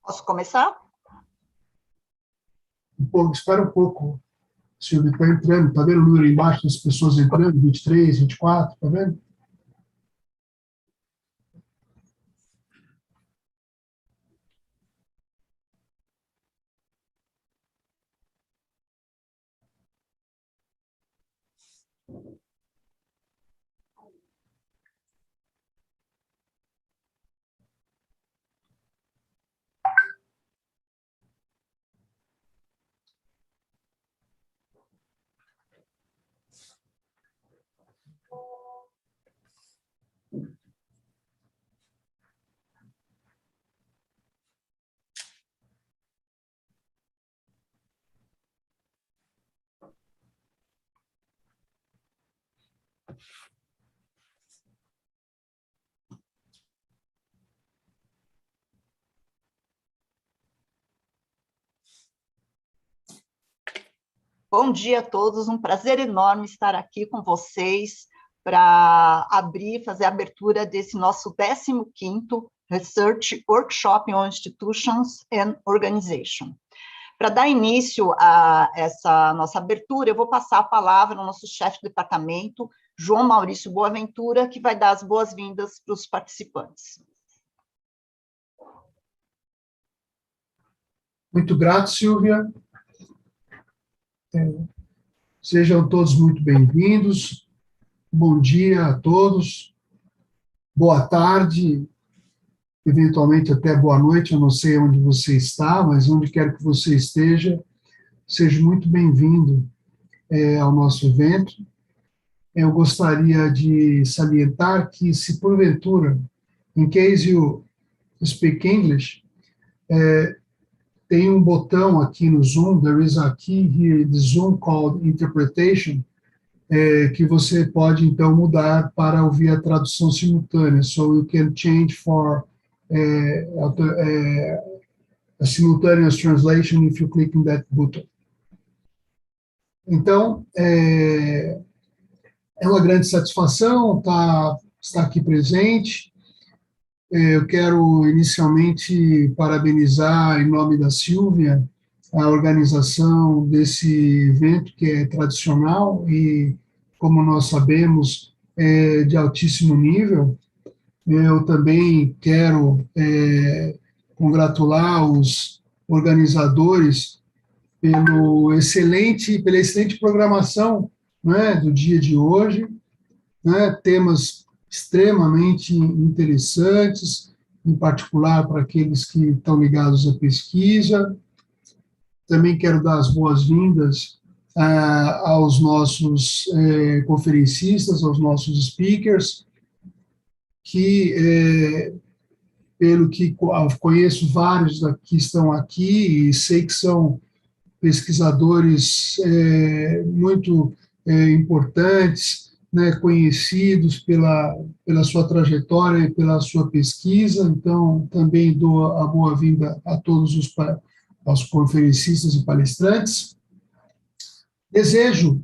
Posso começar? Espera um pouco, Silvio, está entrando, está vendo o número embaixo das pessoas entrando, 23, 24, está vendo? Bom dia a todos, um prazer enorme estar aqui com vocês para fazer a abertura desse nosso 15º Research Workshop on Institutions and Organization. Para dar início a essa nossa abertura, eu vou passar a palavra ao nosso chefe de departamento, João Maurício Boaventura, que vai dar as boas-vindas para os participantes. Muito grato, Silvia. Sejam todos muito bem-vindos. Bom dia a todos. Boa tarde, eventualmente até boa noite. Eu não sei onde você está, mas onde quer que você esteja, seja muito bem-vindo ao nosso evento. Eu gostaria de salientar que, se porventura, in case you speak English, tem um botão aqui no Zoom, there is a key here in the Zoom called Interpretation, que você pode, então, mudar para ouvir a tradução simultânea. So you can change for a simultaneous translation if you click on that button. Então, é uma grande satisfação estar aqui presente. Eu quero, inicialmente, parabenizar, em nome da Silvia, a organização desse evento, que é tradicional e, como nós sabemos, é de altíssimo nível. Eu também quero congratular os organizadores pela excelente programação, né, do dia de hoje, né, temas extremamente interessantes, em particular para aqueles que estão ligados à pesquisa. Também quero dar as boas-vindas aos nossos conferencistas, aos nossos speakers, que, pelo que conheço, vários que estão aqui e sei que são pesquisadores muito importantes, né, conhecidos pela sua trajetória e pela sua pesquisa. Então, também dou a boa-vinda a todos aos conferencistas e palestrantes. Desejo,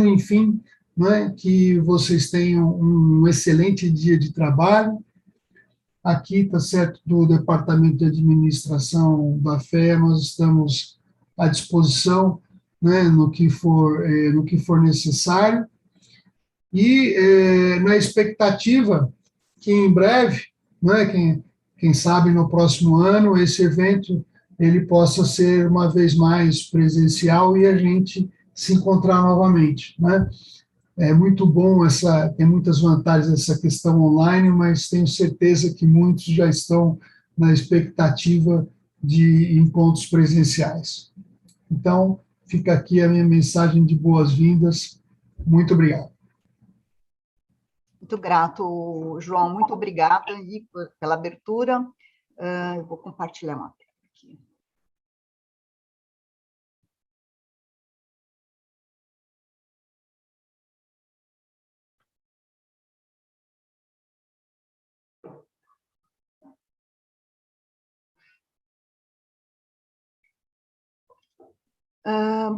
enfim, né, que vocês tenham um excelente dia de trabalho. Aqui, tá certo, do Departamento de Administração da FE, nós estamos à disposição, né, no que for necessário. E na expectativa que em breve, né, quem sabe no próximo ano, esse evento ele possa ser uma vez mais presencial e a gente se encontrar novamente, né? É muito bom, tem muitas vantagens essa questão online, mas tenho certeza que muitos já estão na expectativa de encontros presenciais. Então, fica aqui a minha mensagem de boas-vindas. Muito obrigado. Muito grato, João, muito obrigada aí pela abertura. Eu vou compartilhar uma tela aqui.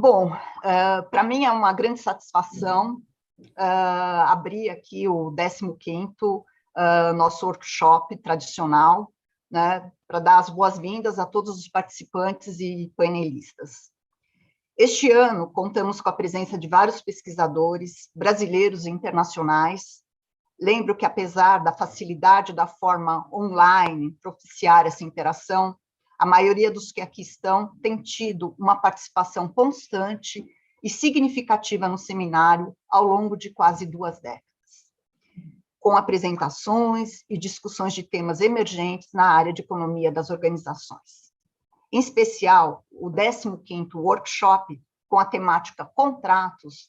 Bom, para mim é uma grande satisfação abrir aqui o 15º nosso workshop tradicional, né, para dar as boas-vindas a todos os participantes e painelistas. Este ano, contamos com a presença de vários pesquisadores, brasileiros e internacionais. Lembro que, apesar da facilidade da forma online propiciar essa interação, a maioria dos que aqui estão tem tido uma participação constante e significativa no seminário ao longo de quase 2 décadas, com apresentações e discussões de temas emergentes na área de economia das organizações. Em especial, o 15º workshop, com a temática Contratos,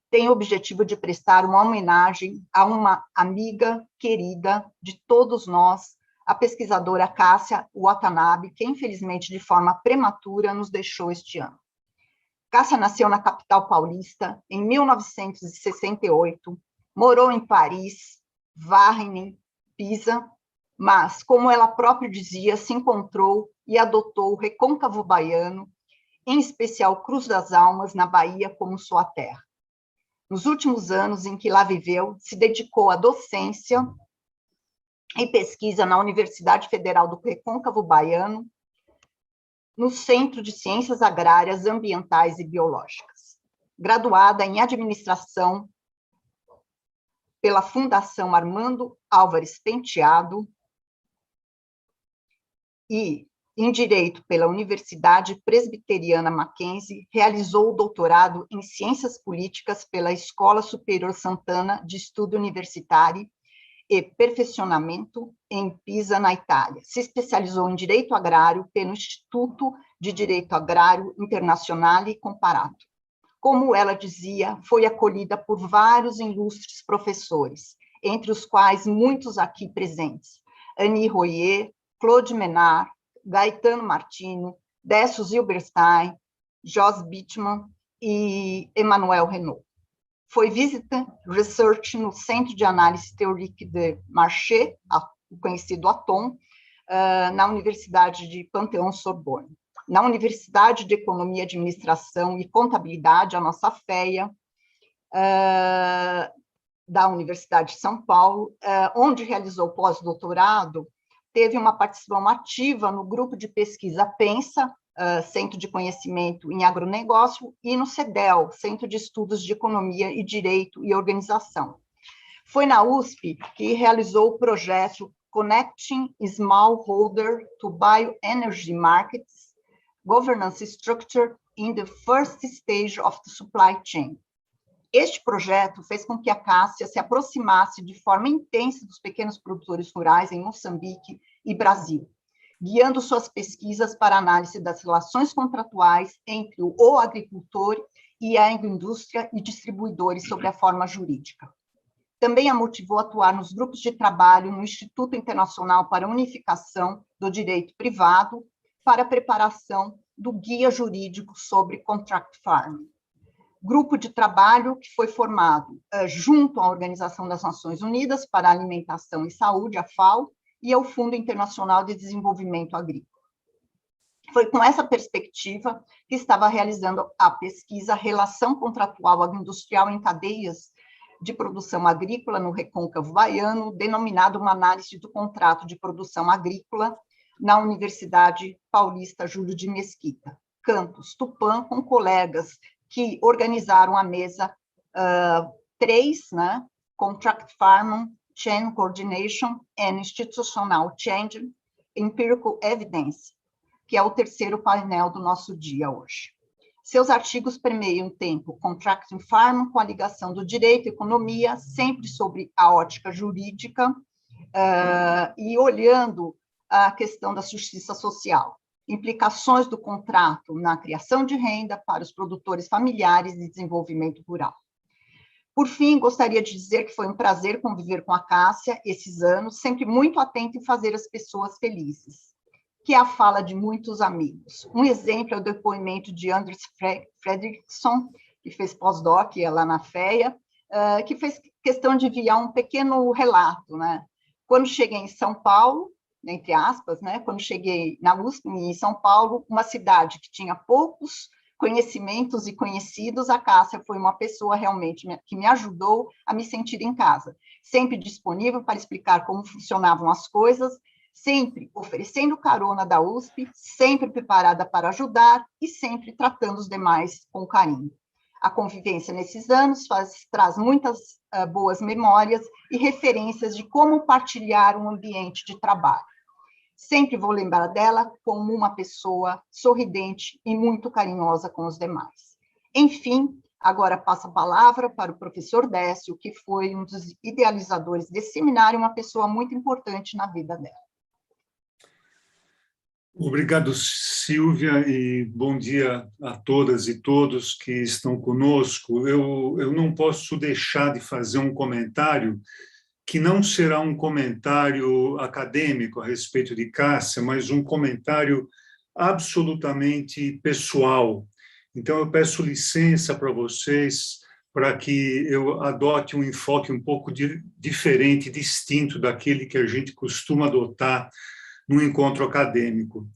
tem o objetivo de prestar uma homenagem a uma amiga querida de todos nós, a pesquisadora Cássia Watanabe, que infelizmente de forma prematura nos deixou este ano. Cássia nasceu na capital paulista em 1968, morou em Paris, Varne, Pisa, mas, como ela própria dizia, se encontrou e adotou o recôncavo baiano, em especial Cruz das Almas, na Bahia, como sua terra. Nos últimos anos em que lá viveu, se dedicou à docência e pesquisa na Universidade Federal do Recôncavo Baiano, no Centro de Ciências Agrárias, Ambientais e Biológicas. Graduada em Administração pela Fundação Armando Álvares Penteado e em Direito pela Universidade Presbiteriana Mackenzie, realizou o doutorado em Ciências Políticas pela Escola Superior Sant'Anna de Estudo Universitário e Perfeccionamento em Pisa, na Itália. Se especializou em Direito Agrário pelo Instituto de Direito Agrário Internazionale Comparato. Como ela dizia, foi acolhida por vários ilustres professores, entre os quais muitos aqui presentes: Annie Royer, Claude Menard, Gaetano Martino, Décio Zilberstein, Jos Bittman e Emmanuel Renaud. Foi visiting research no Centro de Análise Théorique de Marché, o conhecido ATOM, na Universidade de Panthéon-Sorbonne. Na Universidade de Economia, Administração e Contabilidade, a nossa FEA, da Universidade de São Paulo, onde realizou pós-doutorado, teve uma participação ativa no grupo de pesquisa PENSA, Centro de Conhecimento em Agronegócio, e no CEDEL, Centro de Estudos de Economia e Direito e Organização. Foi na USP que realizou o projeto Connecting Smallholder to Bioenergy Markets, Governance Structure in the First Stage of the Supply Chain. Este projeto fez com que a Cássia se aproximasse de forma intensa dos pequenos produtores rurais em Moçambique e Brasil, guiando suas pesquisas para análise das relações contratuais entre o agricultor e a indústria e distribuidores sobre a forma jurídica. Também a motivou a atuar nos grupos de trabalho no Instituto Internacional para a Unificação do Direito Privado, para a preparação do guia jurídico sobre contract farming. Grupo de trabalho que foi formado junto à Organização das Nações Unidas para a Alimentação e Saúde, a FAO, e ao Fundo Internacional de Desenvolvimento Agrícola. Foi com essa perspectiva que estava realizando a pesquisa Relação Contratual Agroindustrial em Cadeias de Produção Agrícola no Recôncavo Baiano, denominado uma análise do contrato de produção agrícola na Universidade Paulista Júlio de Mesquita, Campus Tupã, com colegas que organizaram a mesa 3, né, Contract Farming, Chain Coordination and Institutional Change, Empirical Evidence, que é o terceiro painel do nosso dia hoje. Seus artigos permeiam o tempo Contracting Farming com a ligação do direito e economia, sempre sobre a ótica jurídica, e olhando a questão da justiça social, implicações do contrato na criação de renda para os produtores familiares e desenvolvimento rural. Por fim, gostaria de dizer que foi um prazer conviver com a Cássia esses anos, sempre muito atenta em fazer as pessoas felizes, que é a fala de muitos amigos. Um exemplo é o depoimento de Anders Fredriksson, que fez pós-doc lá na FEA, que fez questão de enviar um pequeno relato, né? Quando cheguei em São Paulo, entre aspas, né? Quando cheguei na USP, em São Paulo, uma cidade que tinha poucos conhecimentos e conhecidos, a Cássia foi uma pessoa realmente que me ajudou a me sentir em casa, sempre disponível para explicar como funcionavam as coisas, sempre oferecendo carona da USP, sempre preparada para ajudar e sempre tratando os demais com carinho. A convivência nesses anos traz muitas boas memórias e referências de como partilhar um ambiente de trabalho. Sempre vou lembrar dela como uma pessoa sorridente e muito carinhosa com os demais. Enfim, agora passo a palavra para o professor Décio, que foi um dos idealizadores desse seminário, uma pessoa muito importante na vida dela. Obrigado, Silvia, e bom dia a todas e todos que estão conosco. Eu não posso deixar de fazer um comentário que não será um comentário acadêmico a respeito de Cássia, mas um comentário absolutamente pessoal. Então, eu peço licença para vocês para que eu adote um enfoque um pouco diferente, distinto daquele que a gente costuma adotar no encontro acadêmico.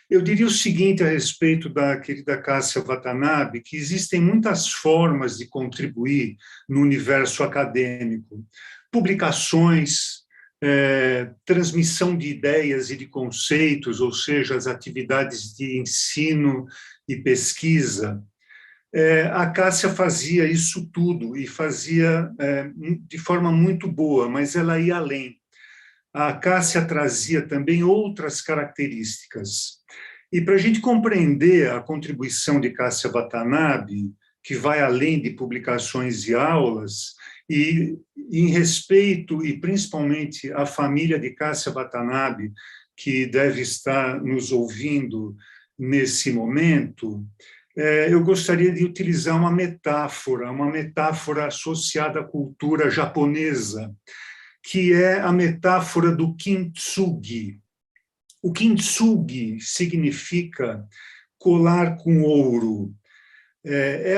Eu diria o seguinte a respeito da querida Cássia Watanabe, que existem muitas formas de contribuir no universo acadêmico. Publicações, transmissão de ideias e de conceitos, ou seja, as atividades de ensino e pesquisa. A Cássia fazia isso tudo e fazia de forma muito boa, mas ela ia além. A Cássia trazia também outras características. E para a gente compreender a contribuição de Cássia Watanabe, que vai além de publicações e aulas, e em respeito, e principalmente à família de Cássia Watanabe, que deve estar nos ouvindo nesse momento, eu gostaria de utilizar uma metáfora associada à cultura japonesa, que é a metáfora do kintsugi. O kintsugi significa colar com ouro. É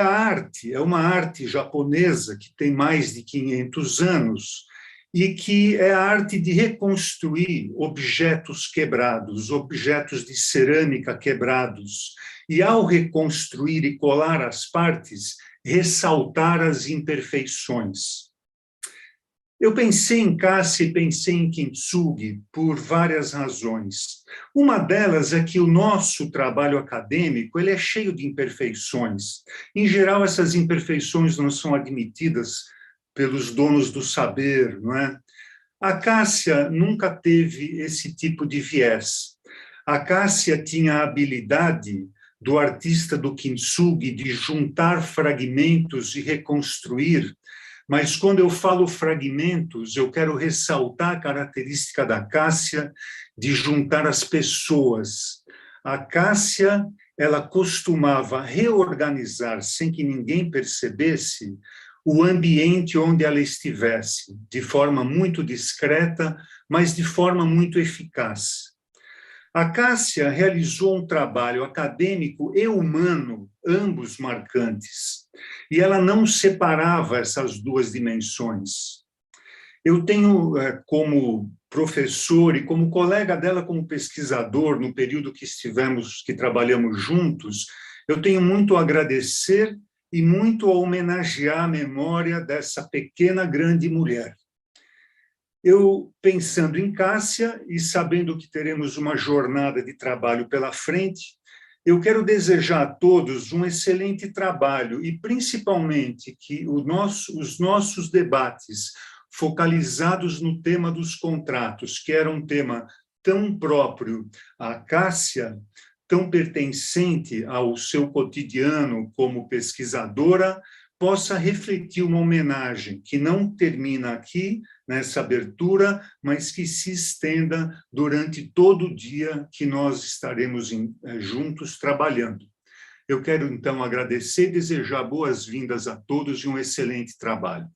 uma arte japonesa que tem mais de 500 anos e que é a arte de reconstruir objetos quebrados, objetos de cerâmica quebrados, e ao reconstruir e colar as partes, ressaltar as imperfeições. Eu pensei em Cássia e pensei em kintsugi por várias razões. Uma delas é que o nosso trabalho acadêmico ele é cheio de imperfeições. Em geral, essas imperfeições não são admitidas pelos donos do saber, não é? A Cássia nunca teve esse tipo de viés. A Cássia tinha a habilidade do artista do kintsugi de juntar fragmentos e reconstruir. Mas quando eu falo fragmentos, eu quero ressaltar a característica da Cássia de juntar as pessoas. A Cássia, ela costumava reorganizar, sem que ninguém percebesse, o ambiente onde ela estivesse, de forma muito discreta, mas de forma muito eficaz. A Cássia realizou um trabalho acadêmico e humano, ambos marcantes, e ela não separava essas duas dimensões. Eu tenho, como professor e como colega dela como pesquisador, no período que trabalhamos juntos, eu tenho muito a agradecer e muito a homenagear a memória dessa pequena, grande mulher. Eu, pensando em Cássia e sabendo que teremos uma jornada de trabalho pela frente, eu quero desejar a todos um excelente trabalho e, principalmente, que os nossos debates focalizados no tema dos contratos, que era um tema tão próprio à Cássia, tão pertencente ao seu cotidiano como pesquisadora, possa refletir uma homenagem que não termina aqui, nessa abertura, mas que se estenda durante todo o dia que nós estaremos juntos trabalhando. Eu quero, então, agradecer e desejar boas-vindas a todos e um excelente trabalho.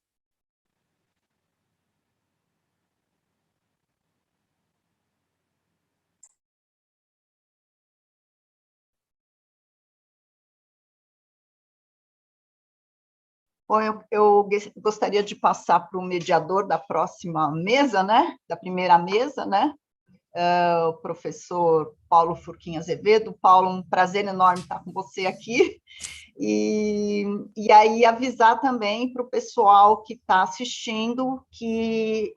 Bom, eu gostaria de passar para o mediador da próxima mesa, né? Da primeira mesa, né? O professor Paulo Furquim Azevedo. Paulo, um prazer enorme estar com você aqui. E aí avisar também para o pessoal que está assistindo que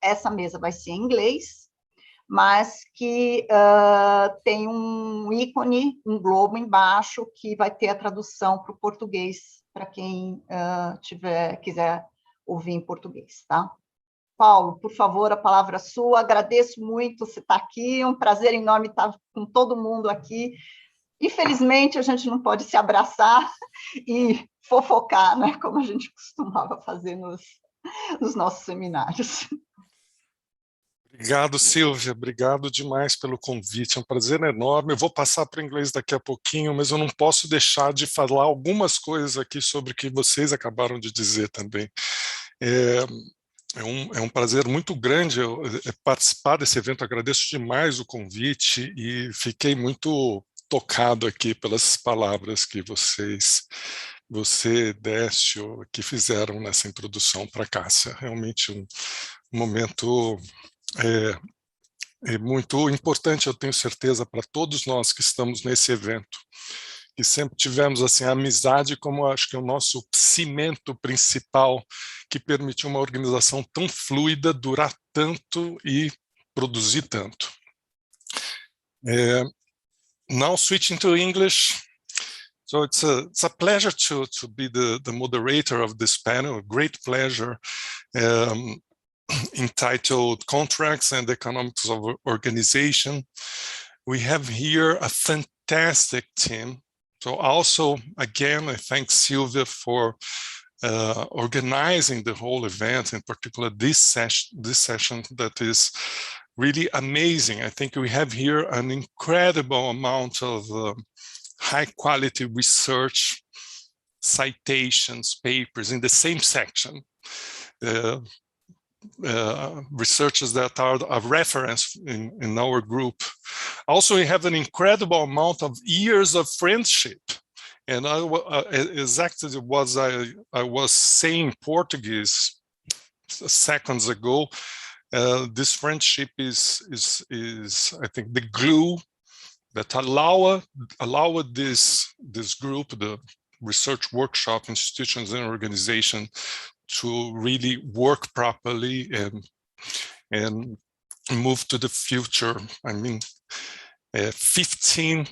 essa mesa vai ser em inglês, mas que tem um ícone, um globo embaixo, que vai ter a tradução para o português, para quem quiser ouvir em português, tá? Paulo, por favor, a palavra é sua. Agradeço muito você estar aqui, é um prazer enorme estar com todo mundo aqui. Infelizmente, a gente não pode se abraçar e fofocar, né, como a gente costumava fazer nos nossos seminários. Obrigado, Silvia. Obrigado demais pelo convite. É um prazer enorme. Eu vou passar para o inglês daqui a pouquinho, mas eu não posso deixar de falar algumas coisas aqui sobre o que vocês acabaram de dizer também. É um prazer muito grande participar desse evento. Agradeço demais o convite e fiquei muito tocado aqui pelas palavras que você, Décio, que fizeram nessa introdução para a Cássia. Realmente um momento muito importante, eu tenho certeza, para todos nós que estamos nesse evento, que sempre tivemos assim, a amizade como acho que é o nosso cimento principal que permitiu uma organização tão fluida, durar tanto e produzir tanto. Now switching to English. So it's a pleasure to be the moderator of this panel, a great pleasure. Entitled Contracts and Economics of Organization. We have here a fantastic team. So also, again, I thank Silvia for organizing the whole event, in particular this session that is really amazing. I think we have here an incredible amount of high quality research, citations, papers in the same section. Researchers that are a reference in our group. Also, we have an incredible amount of years of friendship. And exactly what I was saying in Portuguese seconds ago, this friendship is I think the glue that allowed this group, the research workshop, institutions and organization, to really work properly and move to the future. I mean, 15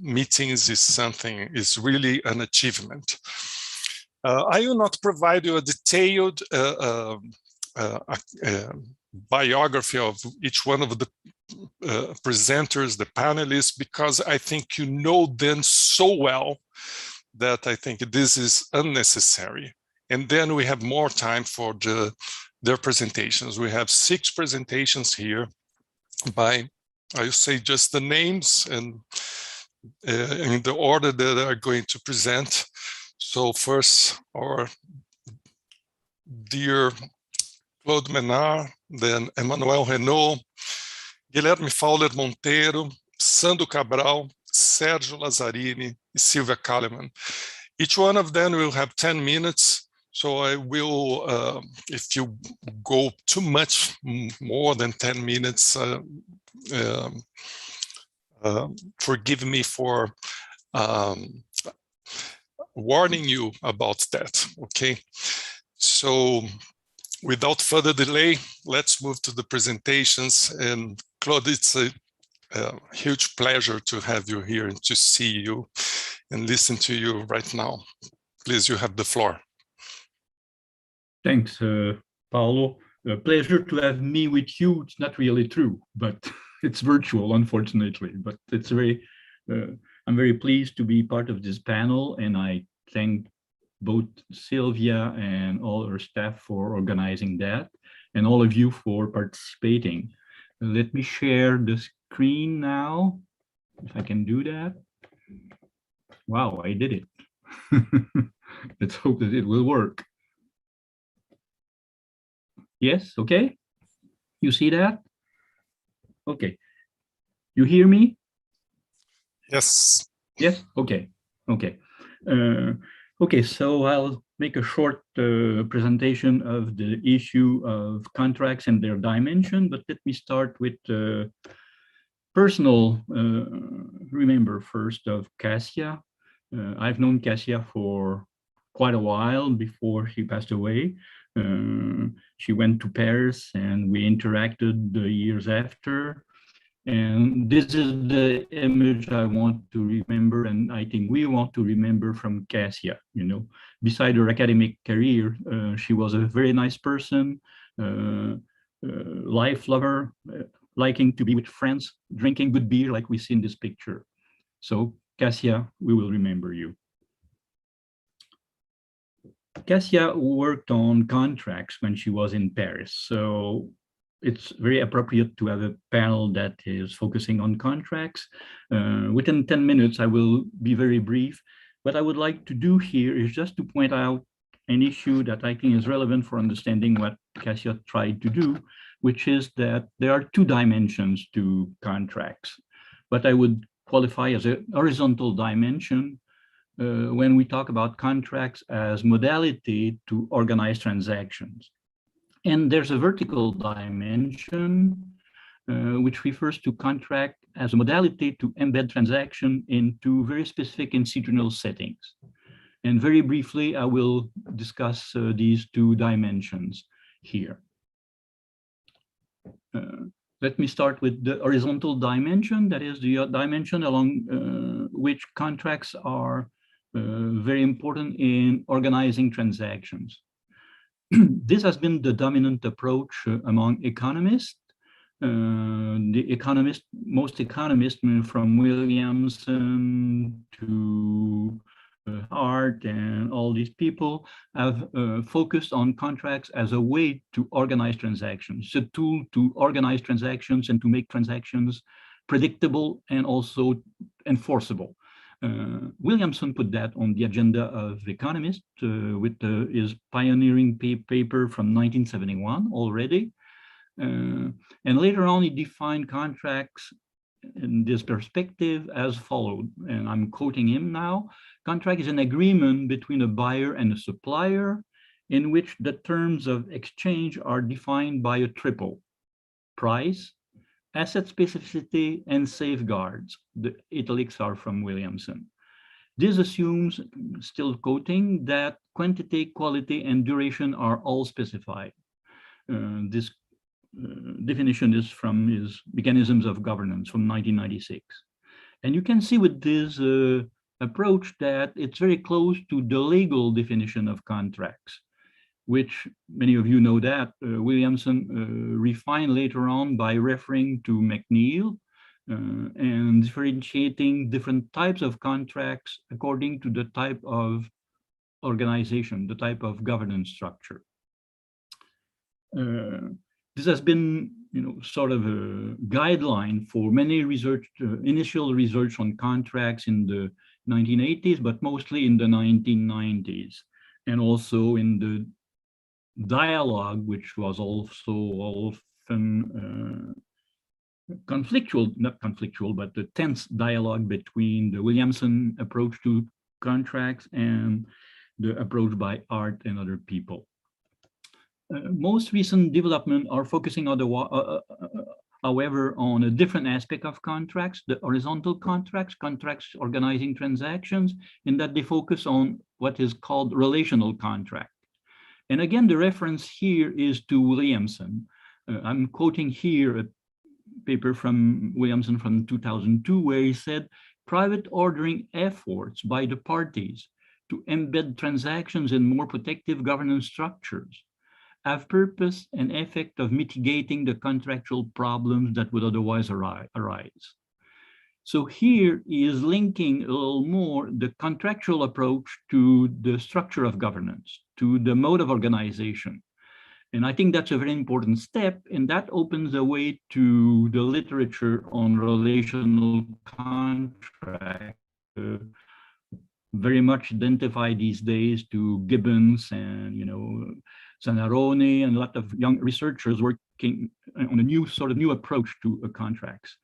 meetings is really an achievement. I will not provide you a detailed biography of each one of the presenters, the panelists, because I think you know them so well that I think this is unnecessary. And then we have more time for their presentations. We have 6 presentations here by, I will say just the names and in the order that they are going to present. So first, our dear Claude Menard, then Emmanuel Renault, Guilherme Fowler Monteiro, Sandro Cabral, Sérgio Lazzarini, and Silvia Kaleman. Each one of them will have 10 minutes. So I will, if you go too much more than 10 minutes, forgive me for warning you about that, okay? So without further delay, let's move to the presentations. And Claude, it's a huge pleasure to have you here and to see you and listen to you right now. Please, you have the floor. Thanks, Paulo. A pleasure to have me with you. It's not really true, but it's virtual, unfortunately. But it's I'm very pleased to be part of this panel, and I thank both Silvia and all her staff for organizing that, and all of you for participating. Let me share the screen now, if I can do that. Wow, I did it. Let's hope that it will work. Yes, okay. You see that? Okay. You hear me? Yes. Yes, okay, okay. Okay, so I'll make a short presentation of the issue of contracts and their dimension, but let me start with personal remember first of Cassia. I've known Cassia for quite a while before she passed away. She went to Paris and we interacted the years after. And this is the image I want to remember, and I think we want to remember from Cassia. You know, beside her academic career, she was a very nice person, life lover, liking to be with friends, drinking good beer like we see in this picture. So Cassia, we will remember you. Cassia worked on contracts when she was in Paris. So it's very appropriate to have a panel that is focusing on contracts. Within 10 minutes, I will be very brief. What I would like to do here is just to point out an issue that I think is relevant for understanding what Cassia tried to do, which is that there are two dimensions to contracts. What I would qualify as a horizontal dimension when we talk about contracts as modality to organize transactions. And there's a vertical dimension, which refers to contract as a modality to embed transaction into very specific institutional settings. And very briefly, I will discuss these two dimensions here. Let me start with the horizontal dimension, that is the dimension along which contracts are very important in organizing transactions. This has been the dominant approach among economists. Most economists, from Williamson to Hart and all these people, have focused on contracts as a way to organize transactions. It's a tool to organize transactions and to make transactions predictable and also enforceable. Williamson put that on the agenda of economists with his pioneering paper from 1971 already. And later on, he defined contracts in this perspective as followed, and I'm quoting him now. Contract is an agreement between a buyer and a supplier in which the terms of exchange are defined by a triple: price, asset specificity, and safeguards. The italics are from Williamson. This assumes, still quoting, that quantity, quality, and duration are all specified. This definition is from his Mechanisms of Governance from 1996. And you can see with this approach that it's very close to the legal definition of contracts, which many of you know that Williamson refined later on by referring to McNeill and differentiating different types of contracts according to the type of organization, the type of governance structure. This has been, sort of a guideline for many research, initial research on contracts in the 1980s, but mostly in the 1990s, and also in the dialogue, which was also often conflictual, not conflictual, but the tense dialogue between the Williamson approach to contracts and the approach by Hart and other people. Most recent development are focusing on however, on a different aspect of contracts, the horizontal contracts, contracts organizing transactions, in that they focus on what is called relational contract. And again, the reference here is to Williamson. I'm quoting here a paper from Williamson from 2002, where he said, private ordering efforts by the parties to embed transactions in more protective governance structures have purpose and effect of mitigating the contractual problems that would otherwise arise. So here he is linking a little more the contractual approach to the structure of governance, to the mode of organization. And I think that's a very important step, and that opens the way to the literature on relational contract, very much identified these days to Gibbons and, Zanarone and a lot of young researchers working on a new approach to contracts.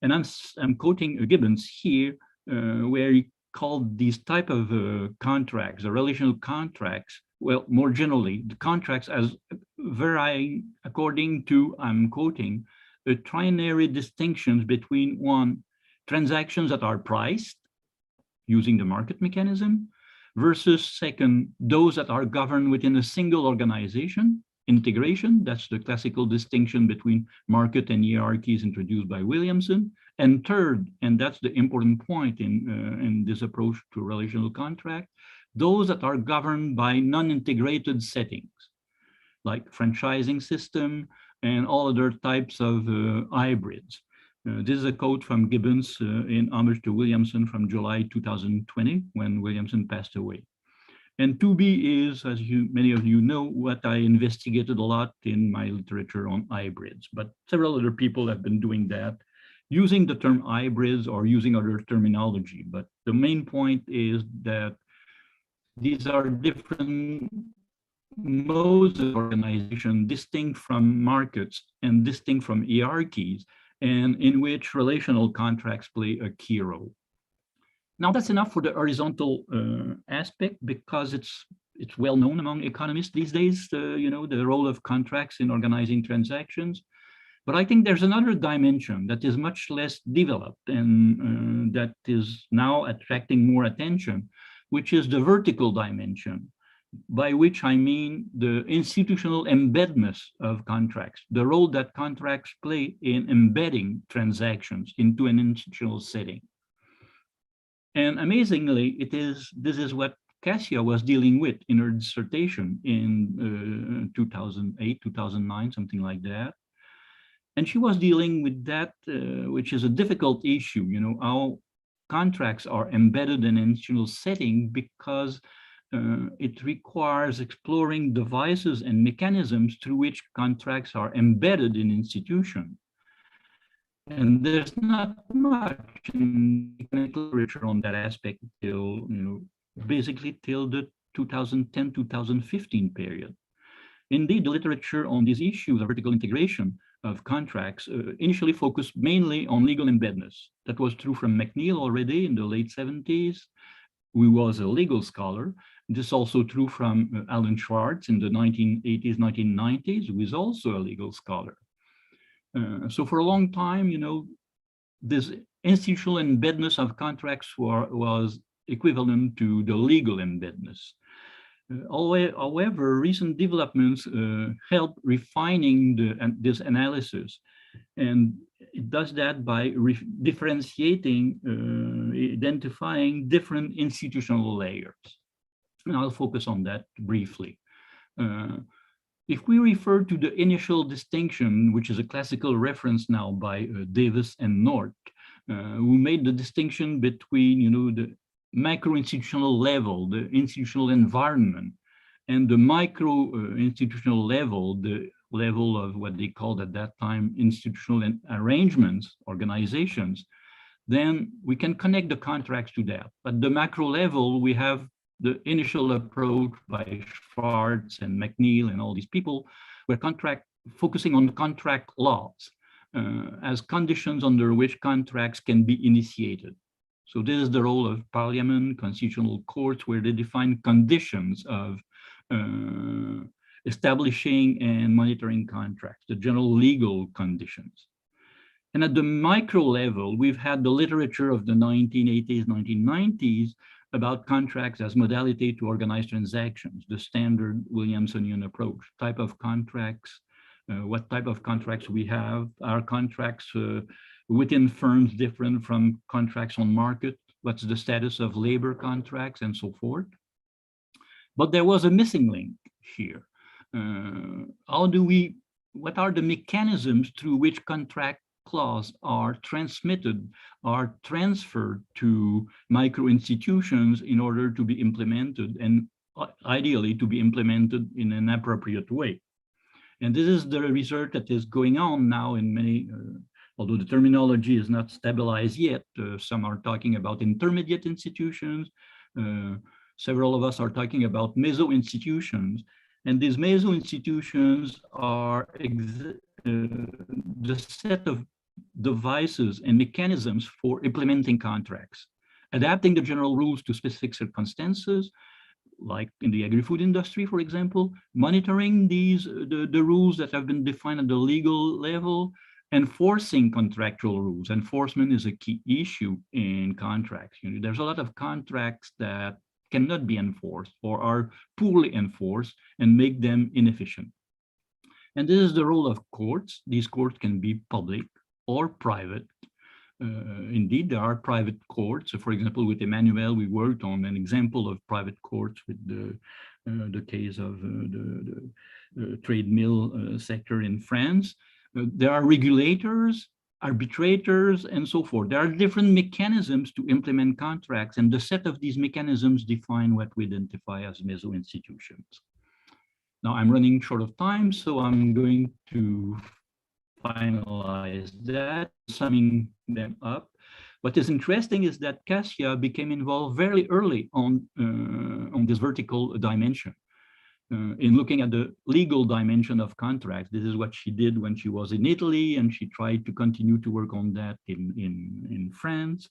And I'm quoting Gibbons here, where he called these type of contracts, the relational contracts, well, more generally, the contracts as varying according to, I'm quoting, the trinary distinctions between one, transactions that are priced using the market mechanism, versus second, those that are governed within a single organization, integration. That's the classical distinction between market and hierarchies introduced by Williamson. And third, and that's the important point in this approach to relational contract, those that are governed by non-integrated settings, like franchising system and all other types of hybrids. This is a quote from Gibbons in homage to Williamson from July 2020, when Williamson passed away. And 2B is, as many of you know, what I investigated a lot in my literature on hybrids, but several other people have been doing that, using the term hybrids or using other terminology. But the main point is that these are different modes of organization, distinct from markets and distinct from hierarchies, and in which relational contracts play a key role. Now, that's enough for the horizontal aspect, because it's well known among economists these days, you know, the role of contracts in organizing transactions. But I think there's another dimension that is much less developed and that is now attracting more attention, which is the vertical dimension, by which I mean the institutional embeddedness of contracts, the role that contracts play in embedding transactions into an institutional setting. And amazingly, this is what Cassia was dealing with in her dissertation in 2008, 2009, something like that. And she was dealing with that, which is a difficult issue, you know, how contracts are embedded in an institutional setting, because it requires exploring devices and mechanisms through which contracts are embedded in institutions. And there's not much in literature on that aspect till, you know, basically till the 2010-2015 period. Indeed, the literature on these issues of vertical integration of contracts initially focused mainly on legal embeddedness. That was true from McNeil already in the late 70s, who was a legal scholar. This is also true from Alan Schwartz in the 1980s, 1990s, who is also a legal scholar. So for a long time, you know, this institutional embeddedness of contracts was equivalent to the legal embeddedness. However, recent developments help refining this analysis, and it does that by differentiating, identifying different institutional layers. And I'll focus on that briefly. If we refer to the initial distinction, which is a classical reference now by Davis and North, who made the distinction between, you know, the macro-institutional level, the institutional environment, and the micro-institutional level, the level of what they called at that time institutional arrangements, organizations, then we can connect the contracts to that. At the macro level, we have the initial approach by Schwartz and McNeil and all these people, where focusing on contract laws as conditions under which contracts can be initiated. So this is the role of parliament, constitutional courts, where they define conditions of establishing and monitoring contracts, the general legal conditions. And at the micro level, we've had the literature of the 1980s, 1990s about contracts as modality to organize transactions, the standard Williamsonian approach, type of contracts, what type of contracts we have, are contracts within firms different from contracts on market, what's the status of labor contracts, and so forth. But there was a missing link here. What are the mechanisms through which contract clause are transmitted, are transferred to micro institutions in order to be implemented, and ideally to be implemented in an appropriate way? And this is the research that is going on now in many, although the terminology is not stabilized yet. Some are talking about intermediate institutions. Several of us are talking about meso institutions. And these meso institutions are the set of devices and mechanisms for implementing contracts, adapting the general rules to specific circumstances, like in the agri-food industry, for example, monitoring the rules that have been defined at the legal level, enforcing contractual rules. Enforcement is a key issue in contracts. You know, there's a lot of contracts that cannot be enforced or are poorly enforced and make them inefficient. And this is the role of courts. These courts can be public or private. Indeed, there are private courts. So for example, with Emmanuel, we worked on an example of private courts with the case of the trade mill sector in France. There are regulators, arbitrators, and so forth. There are different mechanisms to implement contracts, and the set of these mechanisms define what we identify as meso institutions. Now I'm running short of time, so I'm going to finalize that, summing them up. What is interesting is that CASIA became involved very early on this vertical dimension. In looking at the legal dimension of contracts. This is what she did when she was in Italy, and she tried to continue to work on that in France.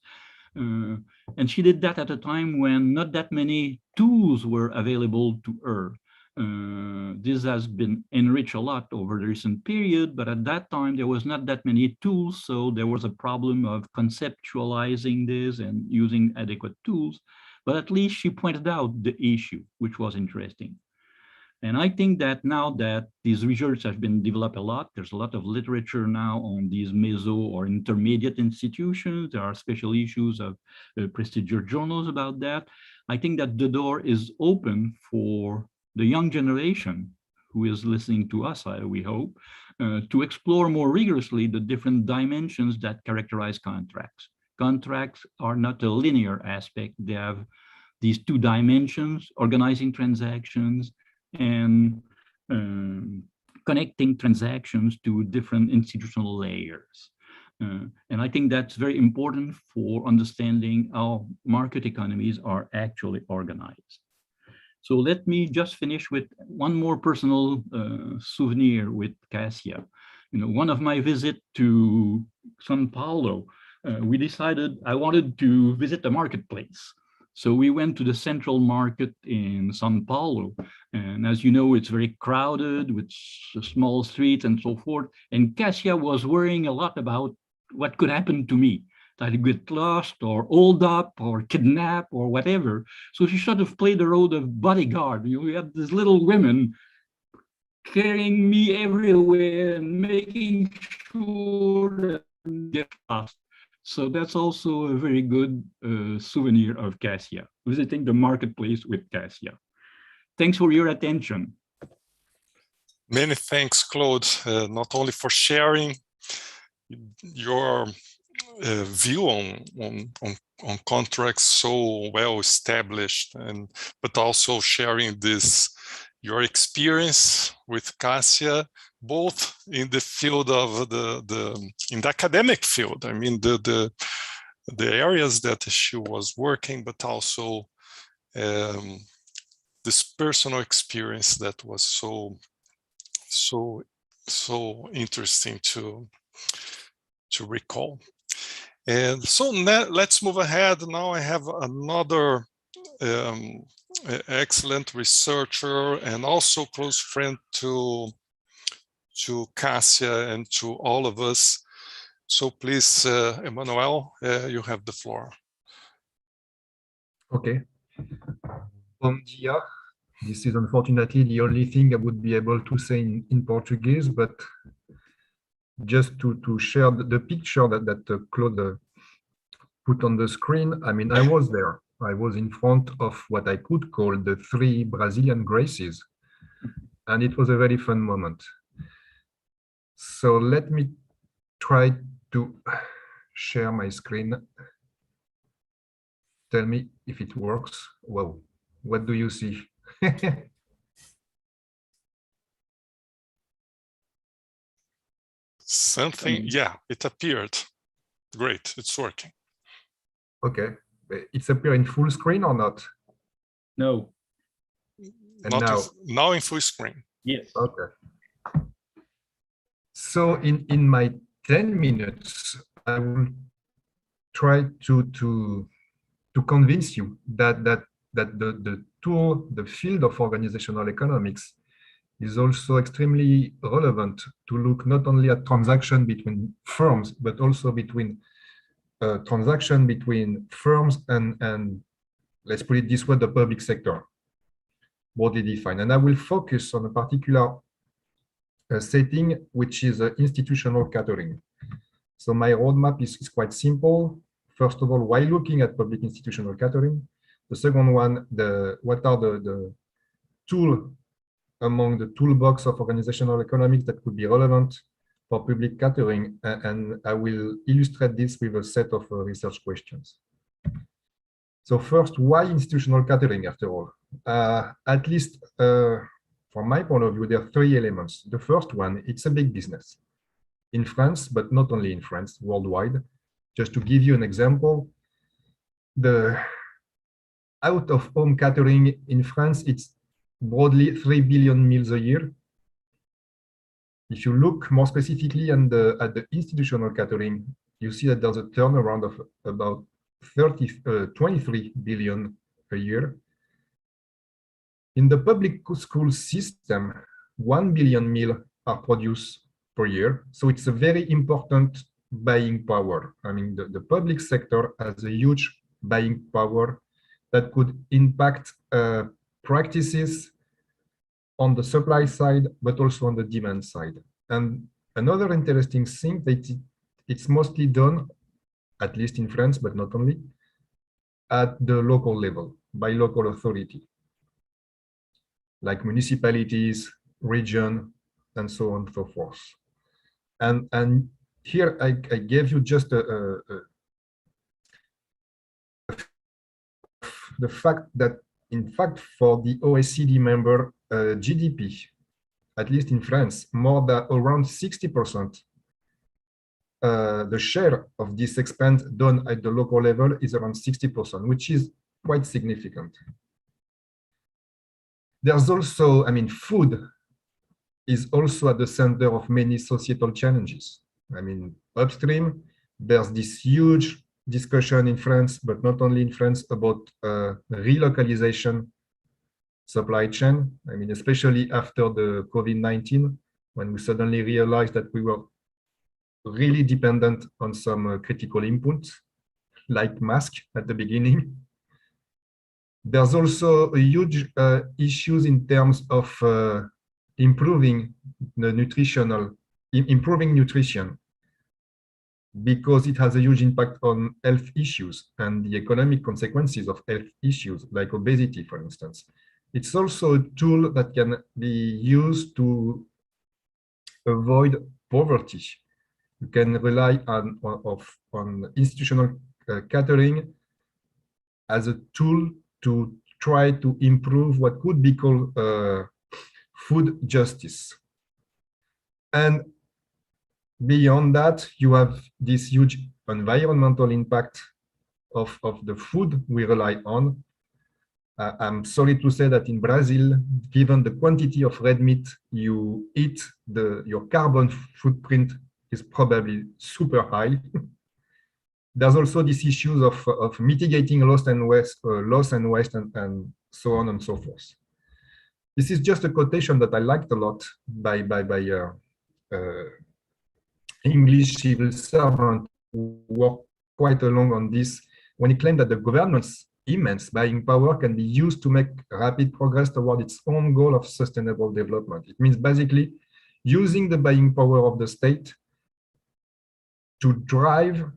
And she did that at a time when not that many tools were available to her. This has been enriched a lot over the recent period, but at that time there was not that many tools, so there was a problem of conceptualizing this and using adequate tools. But at least she pointed out the issue, which was interesting. And I think that now that these research has been developed a lot, there's a lot of literature now on these meso or intermediate institutions. There are special issues of prestigious journals about that. I think that the door is open for the young generation who is listening to us, we hope, to explore more rigorously the different dimensions that characterize contracts. Contracts are not a linear aspect. They have these two dimensions, organizing transactions, and connecting transactions to different institutional layers. And I think that's very important for understanding how market economies are actually organized. So let me just finish with one more personal souvenir with CASIA. One of my visits to Sao Paulo, we decided I wanted to visit the marketplace. So we went to the central market in Sao Paulo. And as you know, it's very crowded with small streets and so forth. And CASIA was worrying a lot about what could happen to me, that I get lost or hold up or kidnap or whatever. So she sort of played the role of bodyguard. We had these little women carrying me everywhere and making sure that I didn't get lost. So that's also a very good souvenir of CASIA, visiting the marketplace with CASIA. Thanks for your attention. Many thanks, Claude, not only for sharing your view on contracts so well established, but also sharing your experience with CASIA, both in the field of in the academic field. I mean, the areas that she was working, but also this personal experience that was so interesting to recall. And so let's move ahead. Now I have another excellent researcher and also close friend to CASIA and to all of us. So please, Emmanuel, you have the floor. Okay. Bom dia. This is unfortunately the only thing I would be able to say in Portuguese, but just to share the picture that Claude put on the screen. I mean, I was there. I was in front of what I could call the 3 Brazilian graces, and it was a very fun moment. So let me try to share my screen. Tell me if it works. Well, what do you see? Something, yeah, it appeared. Great, it's working. Okay, it's appearing full screen or not? No. And now in full screen. Yes. Okay. So in my 10 minutes, I will try to convince you that the tool, the field of organizational economics, is also extremely relevant to look not only at transaction between firms, but also between transaction between firms and let's put it this way, the public sector, broadly defined. And I will focus on a particular setting, which is institutional catering. So my roadmap is quite simple. First of all, why looking at public institutional catering? The second one, what are the tools among the toolbox of organizational economics that could be relevant for public catering? And I will illustrate this with a set of research questions. So first, why institutional catering after all? At least from my point of view, there are three elements. The first one, it's a big business in France, but not only in France, worldwide. Just to give you an example, the out-of-home catering in France, it's broadly 3 billion meals a year. If you look more specifically at the institutional catering, you see that there's a turnaround of about 23 billion a year. In the public school system, 1 billion meals are produced per year. So it's a very important buying power. I mean, the public sector has a huge buying power that could impact practices on the supply side, but also on the demand side. And another interesting thing that it's mostly done, at least in France, but not only, at the local level, by local authority, like municipalities, region, and so on and so forth. And here I gave you just the fact that, in fact, for the OECD member GDP, at least in France, more than around 60%, the share of this expense done at the local level is around 60%, which is quite significant. There's also, I mean, food is also at the center of many societal challenges. I mean, upstream, there's this huge discussion in France, but not only in France, about relocalization supply chain. I mean, especially after the COVID-19, when we suddenly realized that we were really dependent on some critical inputs, like masks at the beginning. There's also a huge issues in terms of improving nutrition, because it has a huge impact on health issues and the economic consequences of health issues, like obesity, for instance. It's also a tool that can be used to avoid poverty. You can rely on institutional catering as a tool to try to improve what could be called food justice. And beyond that, you have this huge environmental impact of the food we rely on. I'm sorry to say that in Brazil, given the quantity of red meat you eat, your carbon footprint is probably super high. There's also these issues of mitigating loss and waste, and so on and so forth. This is just a quotation that I liked a lot by English civil servant who worked quite along on this, when he claimed that the government's immense buying power can be used to make rapid progress toward its own goal of sustainable development. It means basically using the buying power of the state to drive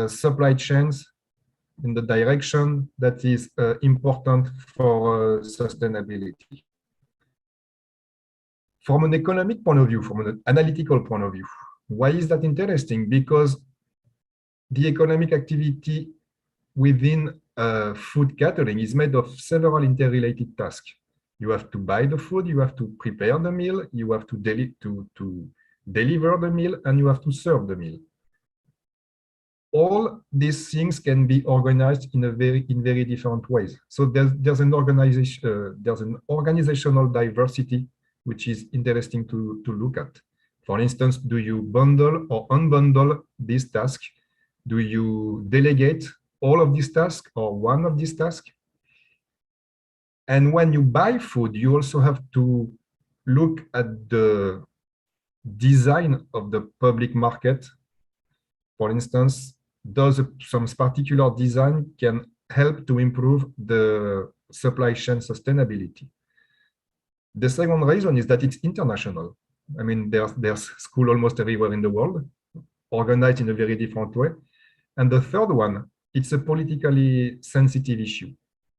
supply chains in the direction that is important for sustainability. From an economic point of view, from an analytical point of view, why is that interesting? Because the economic activity within food catering is made of several interrelated tasks. You have to buy the food, you have to prepare the meal, you have to deliver the meal, and you have to serve the meal. All these things can be organized in very different ways. So there's an organizational diversity which is interesting to look at. For instance, do you bundle or unbundle this task? Do you delegate all of these tasks or one of these tasks? And when you buy food, you also have to look at the design of the public market. For instance, does some particular design can help to improve the supply chain sustainability. The second reason is that it's international. I mean, there's school almost everywhere in the world, organized in a very different way. And the third one, it's a politically sensitive issue,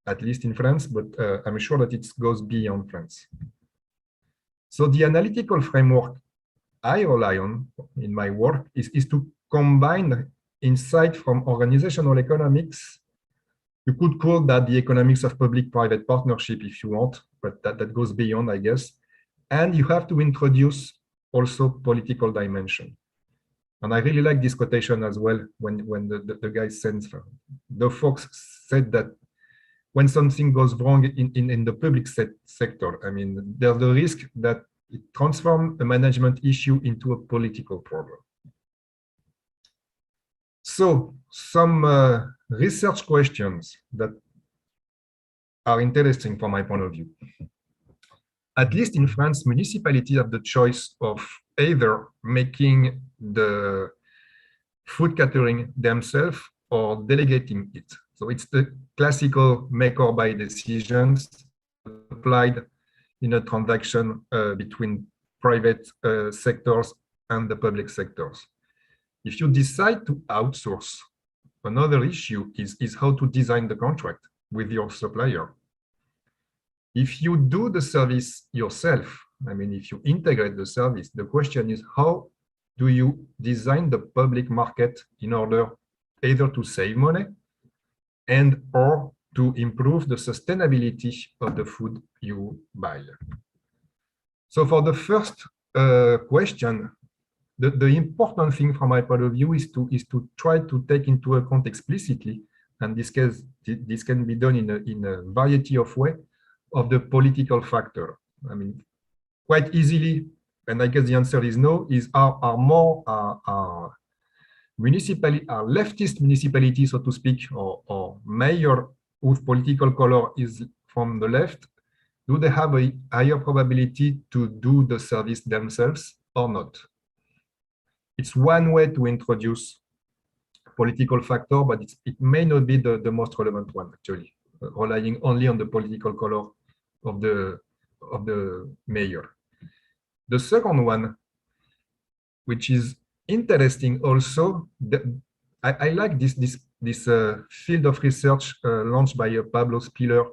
at least in France, but I'm sure that it goes beyond France. So the analytical framework I rely on in my work is to combine insight from organizational economics. You could call that the economics of public-private partnership if you want, but that goes beyond, I guess. And you have to introduce also political dimension. And I really like this quotation as well when the guy sends, the folks said that when something goes wrong in the public sector, I mean, there's the risk that it transforms a management issue into a political problem. So some research questions that are interesting from my point of view. At least in France, municipalities have the choice of either making the food catering themselves or delegating it. So it's the classical make or buy decisions applied in a transaction between private sectors and the public sectors. If you decide to outsource, another issue is how to design the contract with your supplier. If you do the service yourself, I mean, if you integrate the service, the question is how do you design the public market in order either to save money and or to improve the sustainability of the food you buy. So for the first question, the important thing from my point of view is to try to take into account explicitly, and this can be done in a variety of ways, of the political factor. I mean, quite easily, and I guess the answer is no, is are leftist municipalities, so to speak, or mayor whose political color is from the left, do they have a higher probability to do the service themselves or not? It's one way to introduce political factor, but it may not be the most relevant one, actually, relying only on the political color of the mayor. The second one, which is interesting also, I like this field of research launched by Pablo Spiller,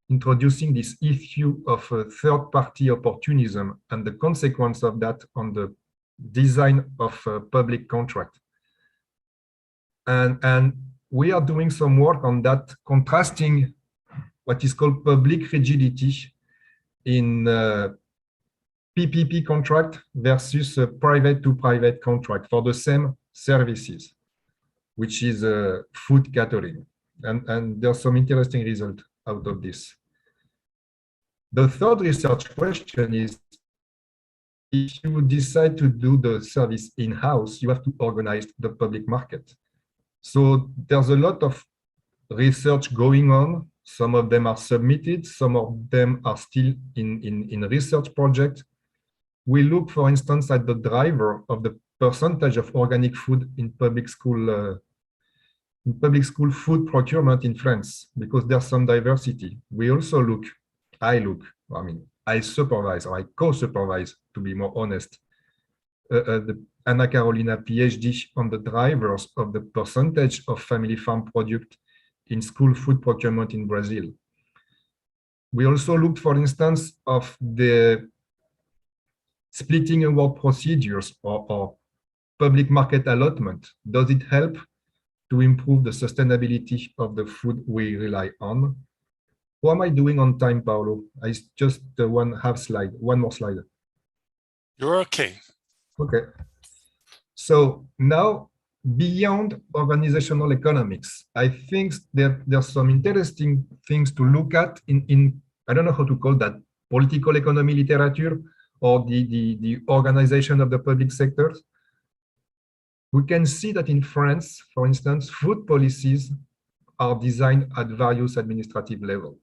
introducing this issue of third-party opportunism and the consequence of that on the design of a public contract. And we are doing some work on that, contrasting what is called public rigidity in PPP contract versus a private-to-private contract for the same services, which is food catering. And there's some interesting result out of this. The third research question is, if you decide to do the service in-house, you have to organize the public market. So there's a lot of research going on. Some of them are submitted, some of them are still in research projects. We look, for instance, at the driver of the percentage of organic food in public school food procurement in France, because there's some diversity. We also look, I supervise, or I co-supervise, to be more honest, the Anna Carolina PhD on the drivers of the percentage of family farm product in school food procurement in Brazil. We also looked, for instance, of the splitting award procedures or public market allotment. Does it help to improve the sustainability of the food we rely on? What am I doing on time, Paolo? I just one more slide. You're okay. Okay. So now, beyond organizational economics, I think there's some interesting things to look at in I don't know how to call that, political economy literature, or the organization of the public sectors. We can see that in France, for instance, food policies are designed at various administrative levels.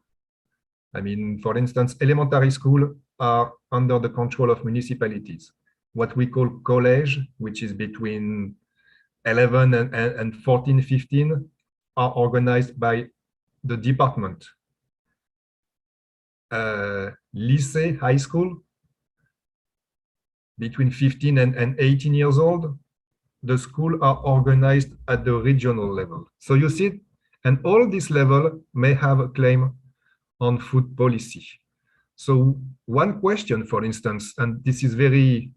I mean, for instance, elementary schools are under the control of municipalities. What we call college, which is between 11 and 14, 15, are organized by the department. Lycée, high school, between 15 and 18 years old, the schools are organized at the regional level. So you see, and all this level may have a claim on food policy. So one question, for instance, and this is very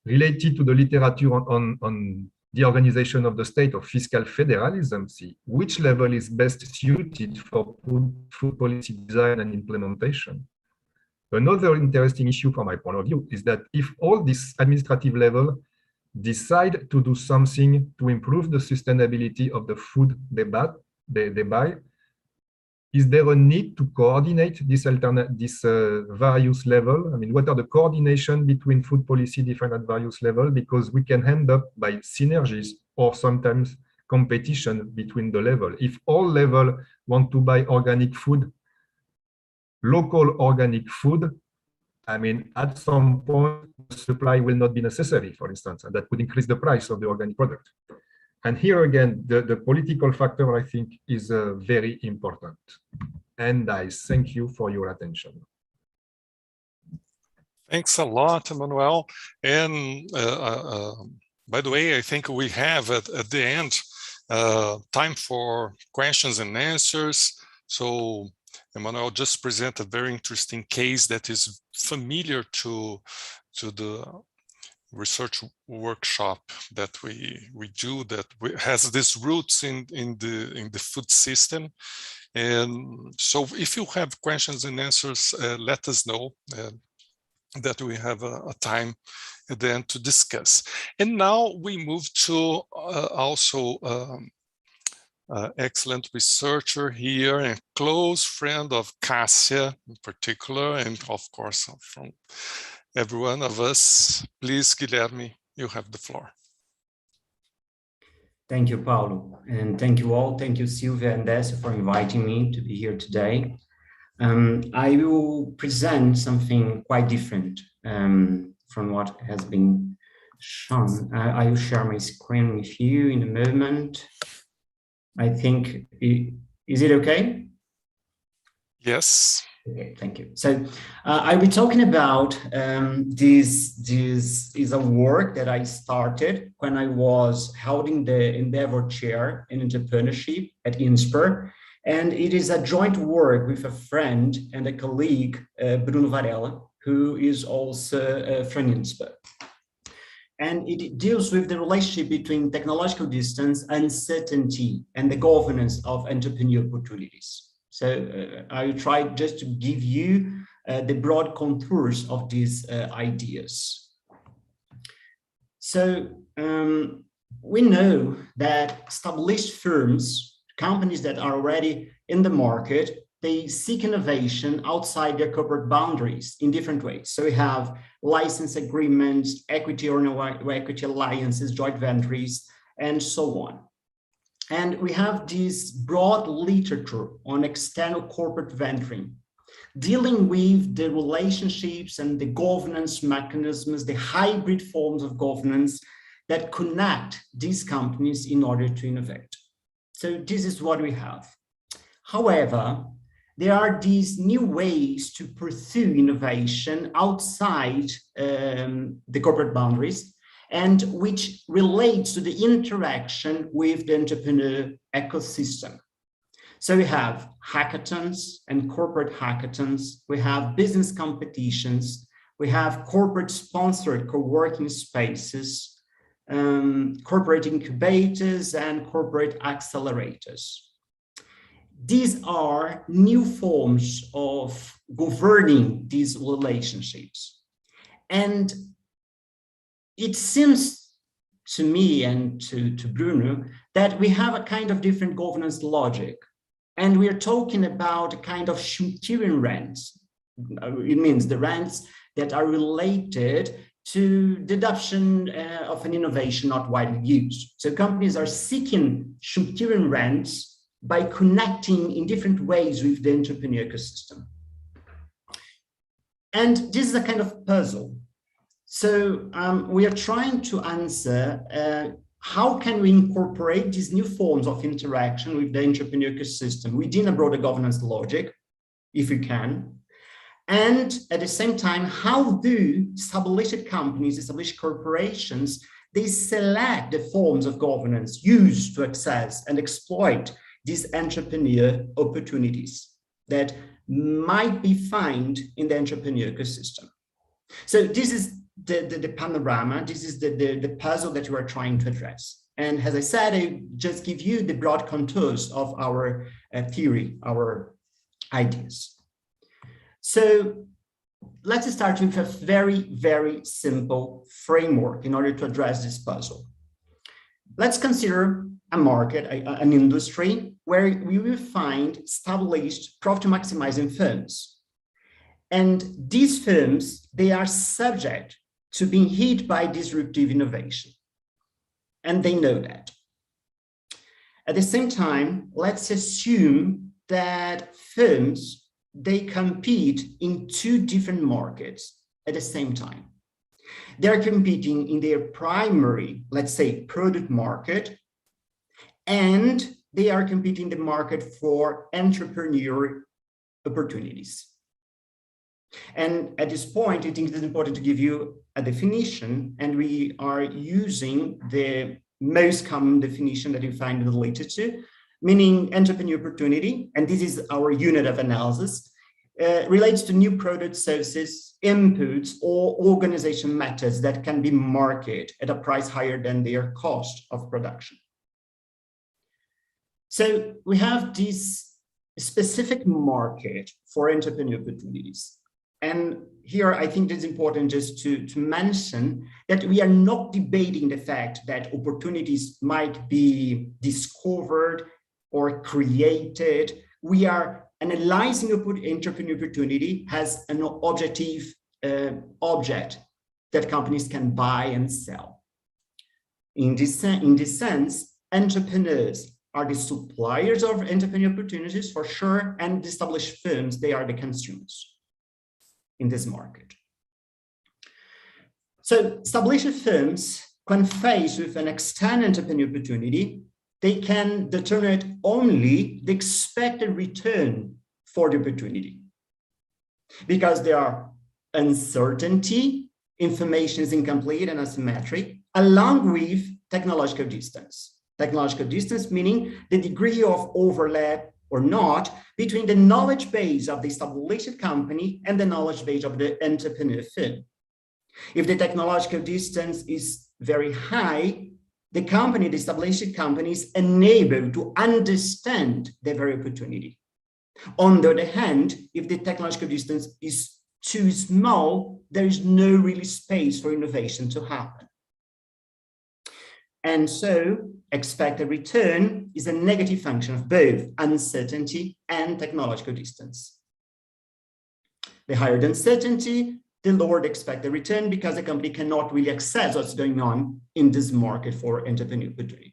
related to the literature on the organization of the state of fiscal federalism, see which level is best suited for food policy design and implementation. Another interesting issue from my point of view is that if all this administrative level decide to do something to improve the sustainability of the food they buy, is there a need to coordinate this various level? I mean, what are the coordination between food policy defined at various level? Because we can end up by synergies or sometimes competition between the level. If all level want to buy organic food, local organic food, I mean, at some point, the supply will not be necessary, for instance, and that would increase the price of the organic product. And here again, the political factor, I think, is very important. And I thank you for your attention. Thanks a lot, Emmanuel. And by the way, I think we have at the end time for questions and answers. So Emmanuel just presented a very interesting case that is familiar to the research workshop that we do, that has these roots in the food system. And so if you have questions and answers, let us know that we have a time at the end to discuss. And now we move to also excellent researcher here and close friend of Cassia in particular, and of course from every one of us. Please, Guilherme, you have the floor. Thank you, Paulo, and thank you all. Thank you, Silvia and Décio, for inviting me to be here today. I will present something quite different from what has been shown. I will share my screen with you in a moment. I think, is it okay? Yes. Okay, thank you. So I'll be talking about this is a work that I started when I was holding the Endeavor Chair in Entrepreneurship at INSPER. And it is a joint work with a friend and a colleague, Bruno Varela, who is also from INSPER. And it deals with the relationship between technological distance, uncertainty, and the governance of entrepreneurial opportunities. So I will try just to give you the broad contours of these ideas. So we know that established firms, companies that are already in the market, they seek innovation outside their corporate boundaries in different ways. So we have license agreements, equity or no equity alliances, joint ventures, and so on. And we have this broad literature on external corporate venturing, dealing with the relationships and the governance mechanisms, the hybrid forms of governance that connect these companies in order to innovate. So this is what we have. However, there are these new ways to pursue innovation outside the corporate boundaries, and which relates to the interaction with the entrepreneur ecosystem. So we have hackathons and corporate hackathons, we have business competitions, we have corporate sponsored co-working spaces, corporate incubators and corporate accelerators. These are new forms of governing these relationships. And it seems to me and to Bruno that we have a kind of different governance logic. And we are talking about a kind of Schumpeterian rents. It means the rents that are related to the adoption of an innovation not widely used. So companies are seeking Schumpeterian rents by connecting in different ways with the entrepreneur ecosystem. And this is a kind of puzzle. So we are trying to answer how can we incorporate these new forms of interaction with the entrepreneur ecosystem within a broader governance logic, if we can? And at the same time, how do established companies, established corporations, they select the forms of governance used to access and exploit these entrepreneur opportunities that might be found in the entrepreneur ecosystem? So this is the panorama, this is the puzzle that we are trying to address. And as I said, I just give you the broad contours of our theory, our ideas. So let's start with a very, very simple framework in order to address this puzzle. Let's consider a market, an industry, where we will find established profit maximizing firms. And these firms, they are subject to being hit by disruptive innovation. And they know that. At the same time, let's assume that firms, they compete in two different markets at the same time. They're competing in their primary, let's say, product market, and they are competing in the market for entrepreneurial opportunities. And at this point, I think it is important to give you a definition, and we are using the most common definition that you find in the literature, meaning entrepreneur opportunity, and this is our unit of analysis, relates to new products, services, inputs, or organization methods that can be marketed at a price higher than their cost of production. So we have this specific market for entrepreneur opportunities. And here, I think it's important just to mention that we are not debating the fact that opportunities might be discovered or created. We are analyzing entrepreneur opportunity as an objective object that companies can buy and sell. In this sense, entrepreneurs are the suppliers of entrepreneur opportunities for sure, and the established firms, they are the consumers in this market. So established firms, when faced with an external entrepreneur opportunity, they can determine only the expected return for the opportunity. Because there are uncertainty, information is incomplete and asymmetric, along with technological distance. Technological distance meaning the degree of overlap or not between the knowledge base of the established company and the knowledge base of the entrepreneur firm. If the technological distance is very high, the company, the established company, is unable to understand the very opportunity. On the other hand, if the technological distance is too small, there is no really space for innovation to happen. And so expected return is a negative function of both uncertainty and technological distance. The higher the uncertainty, the lower the expected return, because the company cannot really access what's going on in this market for entrepreneur opportunity.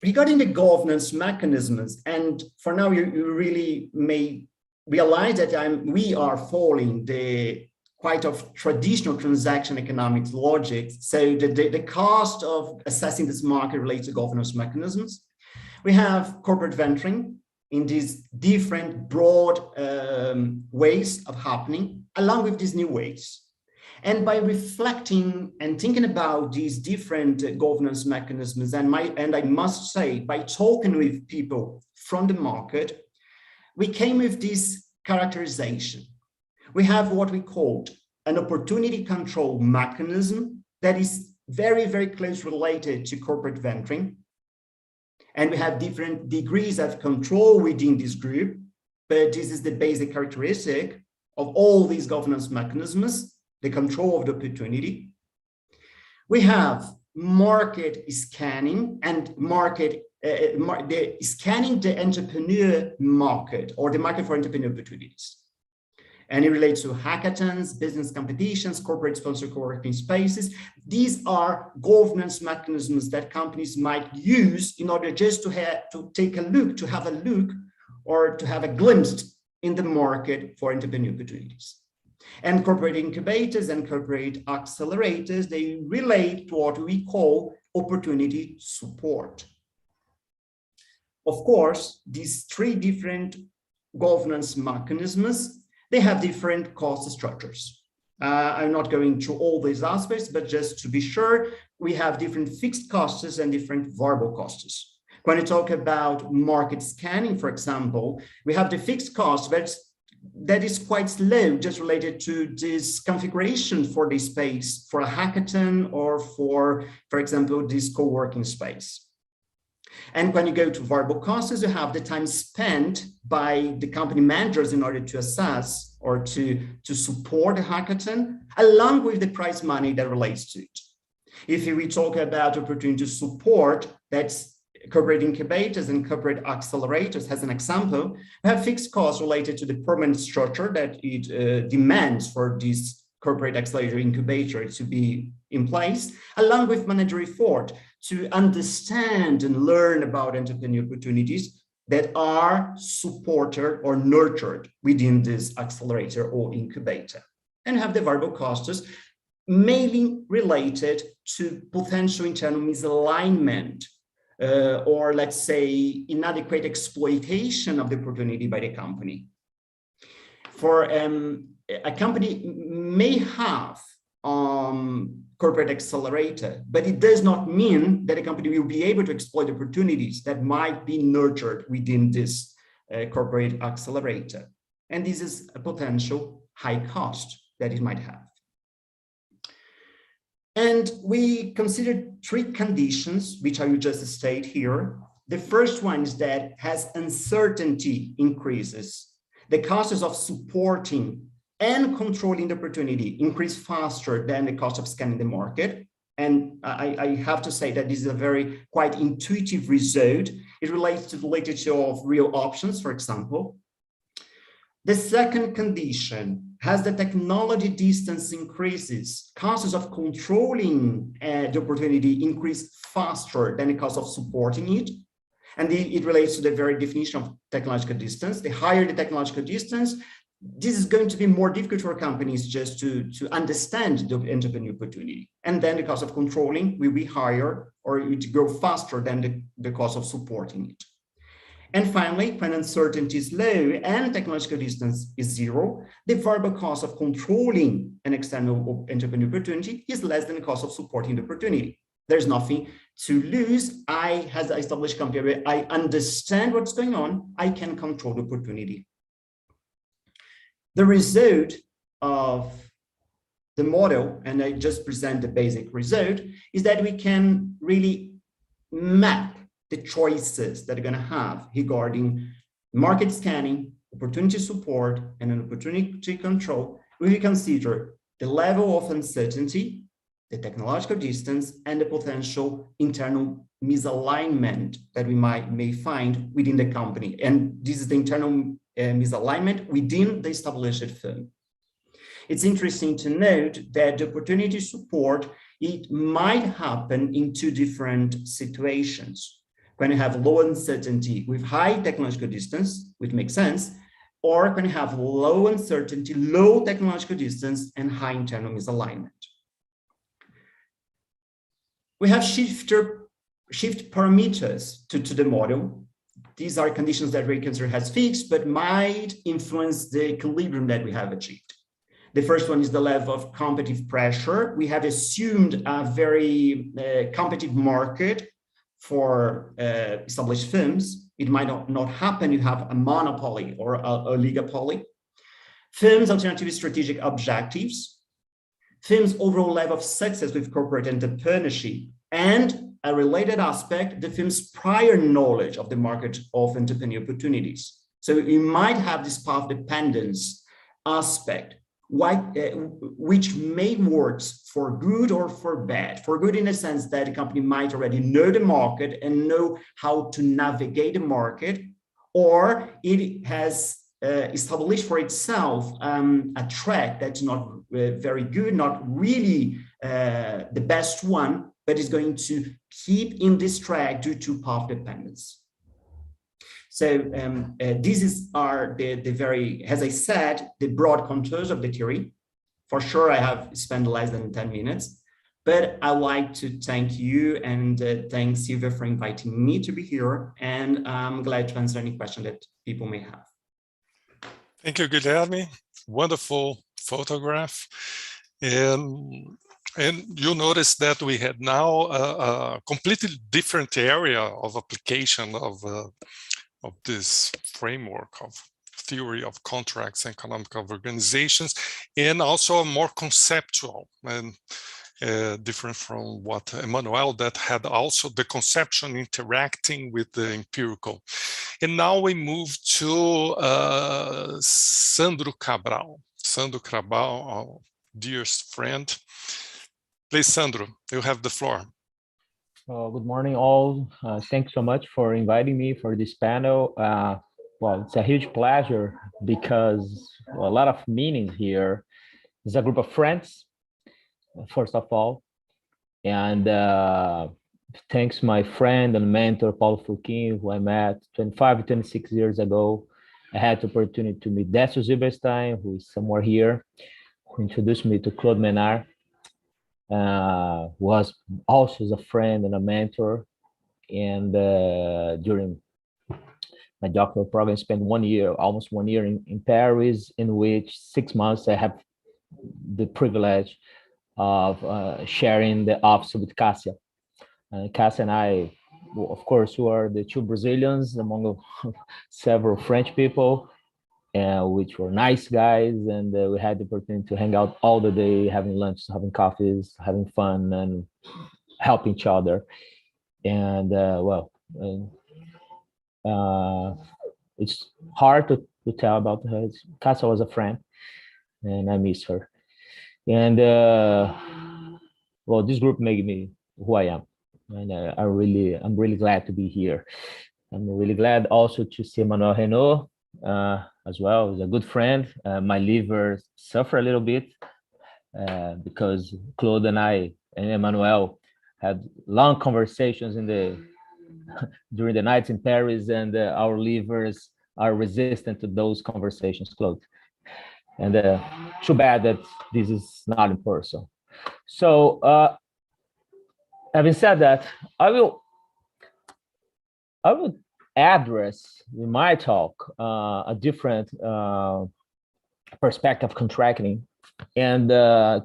Regarding the governance mechanisms, and for now you really may realize that we are following the quite of traditional transaction economics logic. So the cost of assessing this market relates to governance mechanisms. We have corporate venturing in these different broad ways of happening, along with these new ways. And by reflecting and thinking about these different governance mechanisms, and I must say, by talking with people from the market, we came with this characterization. We have what we called an opportunity control mechanism that is very, very closely related to corporate venturing. And we have different degrees of control within this group, but this is the basic characteristic of all these governance mechanisms, the control of the opportunity. We have market scanning and scanning the entrepreneur market or the market for entrepreneur opportunities. And it relates to hackathons, business competitions, corporate sponsored co-working spaces. These are governance mechanisms that companies might use in order just to take a look, to have a look, or to have a glimpse in the market for entrepreneur opportunities. And corporate incubators and corporate accelerators, they relate to what we call opportunity support. Of course, these three different governance mechanisms, they have different cost structures. I'm not going through all these aspects, but just to be sure, we have different fixed costs and different variable costs. When you talk about market scanning, for example, we have the fixed cost, but that is quite low, just related to this configuration for the space, for a hackathon or for example, this co-working space. And when you go to variable costs, you have the time spent by the company managers in order to assess or to support a hackathon, along with the prize money that relates to it. If we talk about opportunity to support, that's corporate incubators and corporate accelerators as an example, we have fixed costs related to the permanent structure that it demands for this corporate accelerator incubator to be in place, along with managerial effort to understand and learn about entrepreneurial opportunities that are supported or nurtured within this accelerator or incubator. And have the variable costs mainly related to potential internal misalignment or let's say inadequate exploitation of the opportunity by the company. For a company may have corporate accelerator, but it does not mean that a company will be able to exploit opportunities that might be nurtured within this corporate accelerator. And this is a potential high cost that it might have. And we considered three conditions, which I will just state here. The first one is that as uncertainty increases, the costs of supporting and controlling the opportunity increase faster than the cost of scanning the market. And I have to say that this is a very quite intuitive result. It relates to the literature of real options, for example. The second condition, as the technology distance increases, costs of controlling the opportunity increase faster than the cost of supporting it. And it relates to the very definition of technological distance. The higher the technological distance, this is going to be more difficult for companies just to understand the entrepreneurial opportunity. And then the cost of controlling will be higher, or it will go faster than the cost of supporting it. And finally, when uncertainty is low and technological distance is zero, the variable cost of controlling an external entrepreneurial opportunity is less than the cost of supporting the opportunity. There's nothing to lose. As an established company, I understand what's going on. I can control the opportunity. The result of the model, and I just present the basic result, is that we can really map the choices that are going to have regarding market scanning, opportunity support, and an opportunity control. We consider the level of uncertainty, the technological distance, and the potential internal misalignment that we may find within the company. And this is the internal misalignment within the established firm. It's interesting to note that the opportunity support, it might happen in two different situations. When you have low uncertainty with high technological distance, which makes sense, or when you have low uncertainty, low technological distance, and high internal misalignment. We have shift parameters to the model. These are conditions that we consider as fixed, but might influence the equilibrium that we have achieved. The first one is the level of competitive pressure. We have assumed a very competitive market for established firms. It might not happen. You have a monopoly or a oligopoly. Firms' alternative strategic objectives. Firms' overall level of success with corporate entrepreneurship, and a related aspect, the firm's prior knowledge of the market of entrepreneurial opportunities. So you might have this path dependence aspect, which may work for good or for bad. For good in the sense that the company might already know the market and know how to navigate the market, or it has established for itself a track that's not very good, not really the best one, but is going to keep in this track due to path dependence. So these are the very, as I said, the broad contours of the theory. For sure, I have spent less than 10 minutes, but I'd like to thank you and thank Silvia for inviting me to be here. And I'm glad to answer any question that people may have. Thank you, Guilherme. Wonderful photograph. And you notice that we had now a completely different area of application of this framework of theory of contracts and economic organizations, and also more conceptual and different from what Emmanuel, that had also the conception interacting with the empirical. And now we move to Sandro Cabral. Sandro Cabral, our dearest friend. Please, Sandro, you have the floor. Good morning, all. Thanks so much for inviting me for this panel. Well, it's a huge pleasure because a lot of meanings here. It's a group of friends, first of all, and thanks my friend and mentor, Paulo Furquim, who I met 26 years ago. I had the opportunity to meet Décio Zilberstein, who is somewhere here, who introduced me to Claude Menard, was also a friend and a mentor. And during my doctoral program, I spent 1 year, almost 1 year in Paris, in which 6 months I have the privilege of sharing the office with Cássia. Cássia and I, of course, were the two Brazilians among several French people, which were nice guys, and we had the opportunity to hang out all the day, having lunch, having coffees, having fun, and help each other. And it's hard to tell about her. Cássia was a friend, and I miss her. And well, this group made me who I am, and I'm really glad to be here. I'm really glad also to see Emmanuel Renaud as well. He's a good friend. My liver suffered a little bit because Claude and I and Emmanuel had long conversations during the nights in Paris, and our livers are resistant to those conversations, Claude. And too bad that this is not in person. So having said that, I will address in my talk a different perspective of contracting. And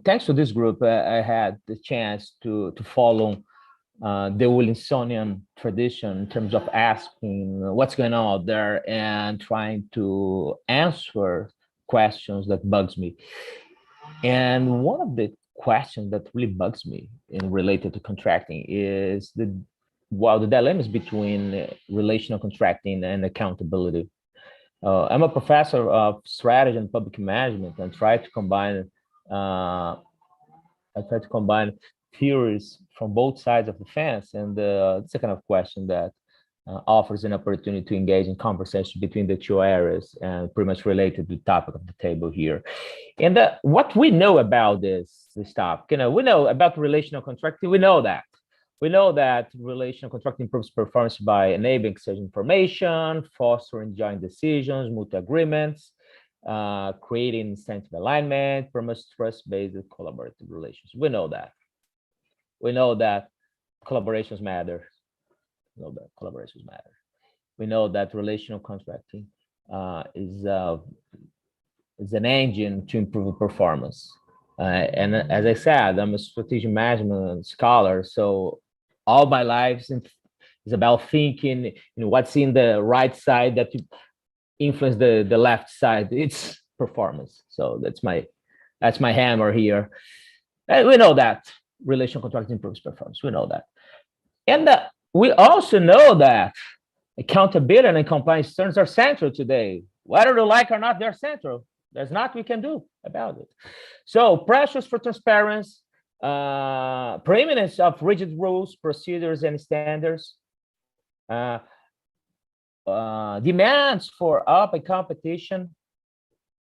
thanks to this group, I had the chance to follow the Williamsonian tradition in terms of asking what's going on out there and trying to answer questions that bugs me. And one of the questions that really bugs me in related to contracting is the dilemmas between relational contracting and accountability. I'm a professor of strategy and public management, and try to combine theories from both sides of the fence, and it's a kind of question that offers an opportunity to engage in conversation between the two areas, and pretty much related to the topic of the table here. And what we know about this topic, we know about relational contracting. We know that relational contracting improves performance by enabling exchange information, fostering joint decisions, mutual agreements, creating incentive alignment, promotes trust-based collaborative relations. We know that. We know that collaborations matter. We know that relational contracting is an engine to improve performance. And as I said, I'm a strategic management scholar, so all my life is about thinking, what's in the right side that influence the left side. It's performance. So that's my hammer here. And we know that relational contracting improves performance. We know that, and we also know that accountability and compliance terms are central today. Whether you like or not, they're central. There's nothing we can do about it. So pressures for transparency, preeminence of rigid rules, procedures, and standards, demands for open competition,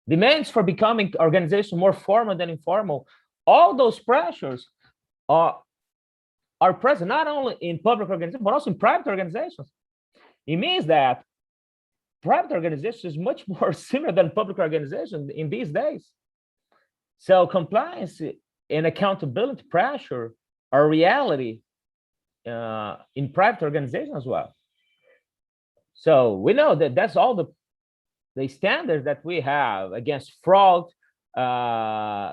demands for becoming organizations more formal than informal. All those pressures are present not only in public organizations, but also in private organizations. It means that private organizations is much more similar than public organizations in these days. So compliance and accountability pressure are reality in private organizations as well. So we know that that's all the standards that we have against fraud,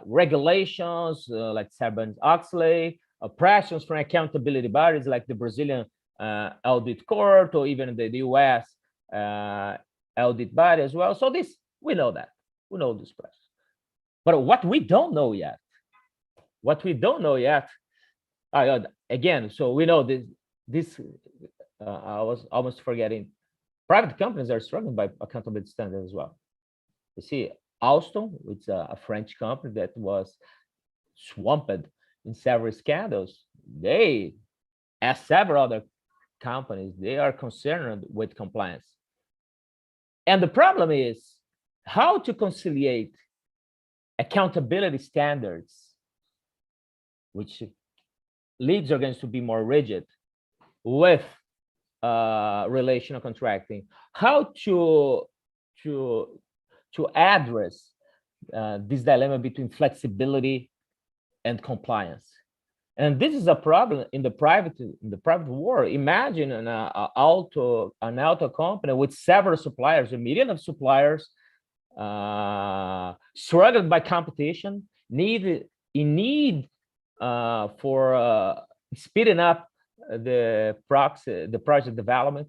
regulations like Sarbanes-Oxley, pressures from accountability bodies like the Brazilian audit court, or even the US audit body as well. So this, we know that. We know this pressure. But what we don't know yet, again, so we know this I was almost forgetting, private companies are struggling by accountability standards as well. You see, Alstom, it's a French company that was swamped in several scandals. They, as several other companies, they are concerned with compliance. And the problem is how to conciliate accountability standards, which leads organizations to be more rigid, with relational contracting, how to address this dilemma between flexibility and compliance. And this is a problem in the private world. Imagine an auto company with several suppliers, a million of suppliers, struggling by competition, need for speeding up the project development.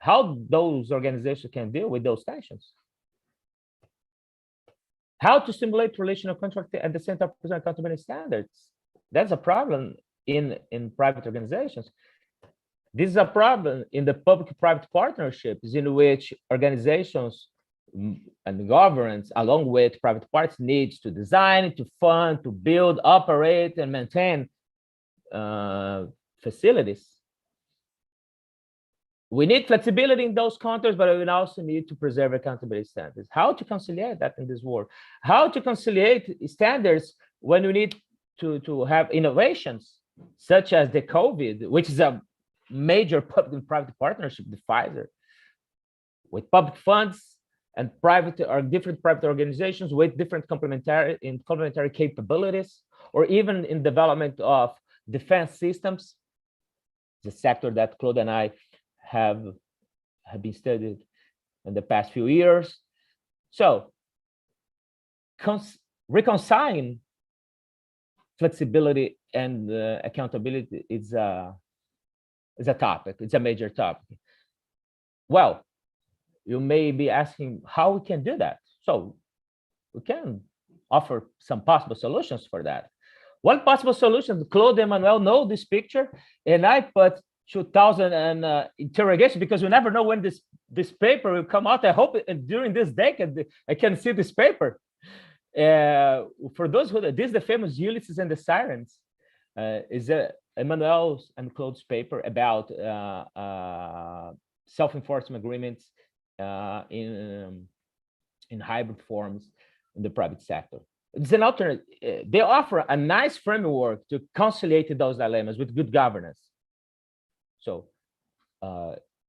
How those organizations can deal with those tensions? How to simulate relational contract at the same time present accountability standards? That's a problem in private organizations. This is a problem in the public-private partnerships, in which organizations and governments, along with private parties, needs to design, to fund, to build, operate, and maintain facilities. We need flexibility in those contexts, but we also need to preserve accountability standards. How to conciliate that in this world? How to conciliate standards when we need to have innovations, such as the COVID, which is a major public and private partnership, the Pfizer, with public funds and private or different private organizations with different complementary capabilities, or even in development of defense systems, the sector that Claude and I have been studied in the past few years. So reconciling flexibility and accountability is a topic. It's a major topic. Well, you may be asking how we can do that. So we can offer some possible solutions for that. One possible solution, Claude and Manuel know this picture, and I put 2000 and interrogation, because we never know when this paper will come out. I hope during this decade I can see this paper. For those who, this is the famous Ulysses and the Sirens, is Emmanuel's and Claude's paper about self-enforcement agreements in hybrid forms in the private sector. It's an alternate. They offer a nice framework to conciliate those dilemmas with good governance. So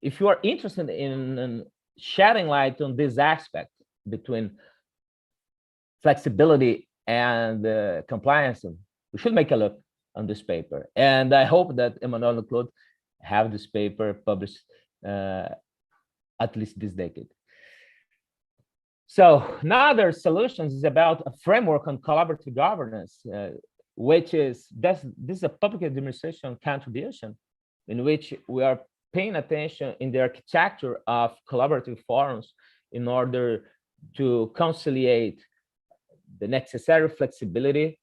if you are interested in shedding light on this aspect between flexibility and compliance, we should make a look on this paper. And I hope that Emmanuel and Claude have this paper published at least this decade. So another solutions is about a framework on collaborative governance, which is, this is a public administration contribution in which we are paying attention in the architecture of collaborative forums in order to conciliate the necessary flexibility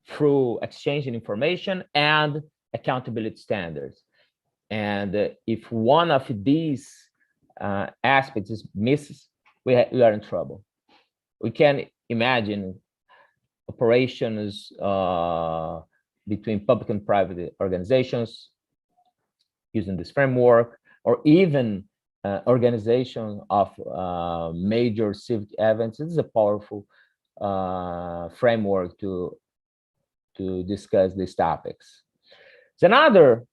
through exchanging information and accountability standards. And if one of these aspects is missed, we are in trouble. We can imagine operations between public and private organizations using this framework, or even organization of major civic events. This is a powerful framework to discuss these topics. So another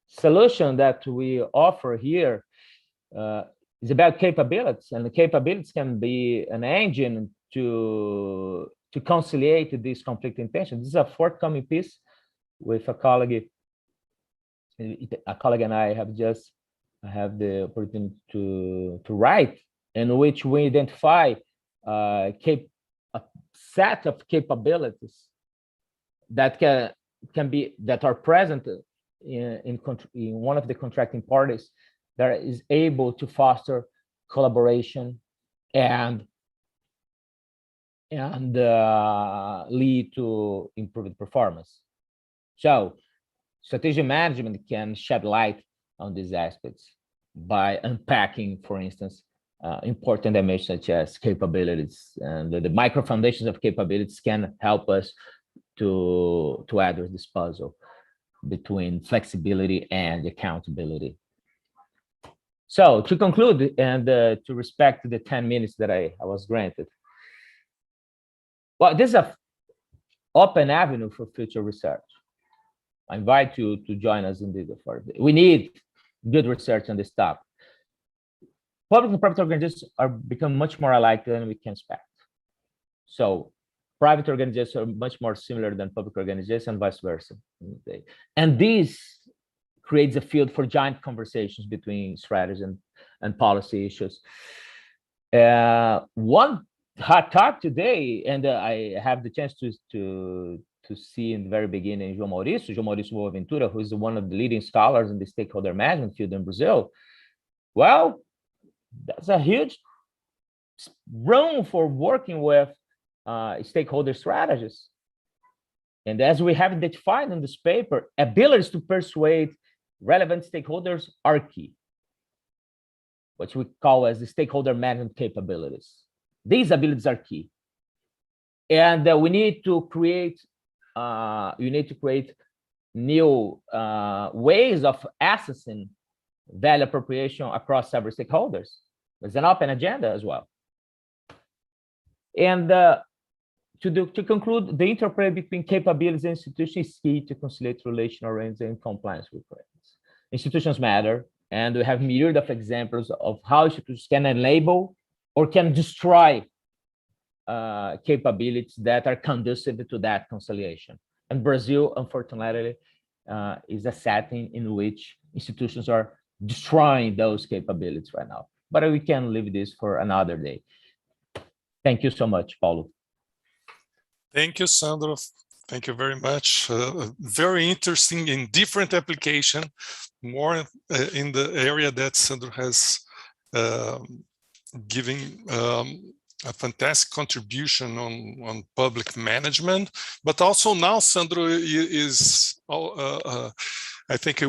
solution that we offer here is about capabilities, and the capabilities can be an engine to to conciliate this conflicting tension. This is a forthcoming piece with a colleague and I have just the opportunity to write, in which we identify a set of capabilities that are present in one of the contracting parties that is able to foster collaboration and lead to improved performance. So strategic management can shed light on these aspects by unpacking, for instance, important dimensions such as capabilities, and the micro foundations of capabilities can help us to address this puzzle between flexibility and accountability. So to conclude and to respect the 10 minutes that I was granted, well, this is an open avenue for future research. I invite you to join us in this effort. We need good research on this topic. Public and private organizations are become much more alike than we can expect. So private organizations are much more similar than public organizations and vice versa. And this creates a field for giant conversations between strategy and policy issues. One hot talk today, and I have the chance to see in the very beginning João Maurício Boaventura, who is one of the leading scholars in the stakeholder management field in Brazil. Well, that's a huge room for working with stakeholder strategies. And as we have identified in this paper, abilities to persuade relevant stakeholders are key, which we call as the stakeholder management capabilities. These abilities are key. And we need to create new ways of assessing value appropriation across several stakeholders. There's an open agenda as well. And to conclude, the interplay between capabilities and institutions is key to conciliate relational arrangements and compliance requirements. Institutions matter, and we have myriad of examples of how institutions can enable or can destroy capabilities that are conducive to that conciliation. And Brazil, unfortunately, is a setting in which institutions are destroying those capabilities right now. But we can leave this for another day. Thank you so much, Paulo. Thank you, Sandro. Thank you very much. Very interesting in different application, more in the area that Sandro has given a fantastic contribution on public management, but also now Sandro is, I think,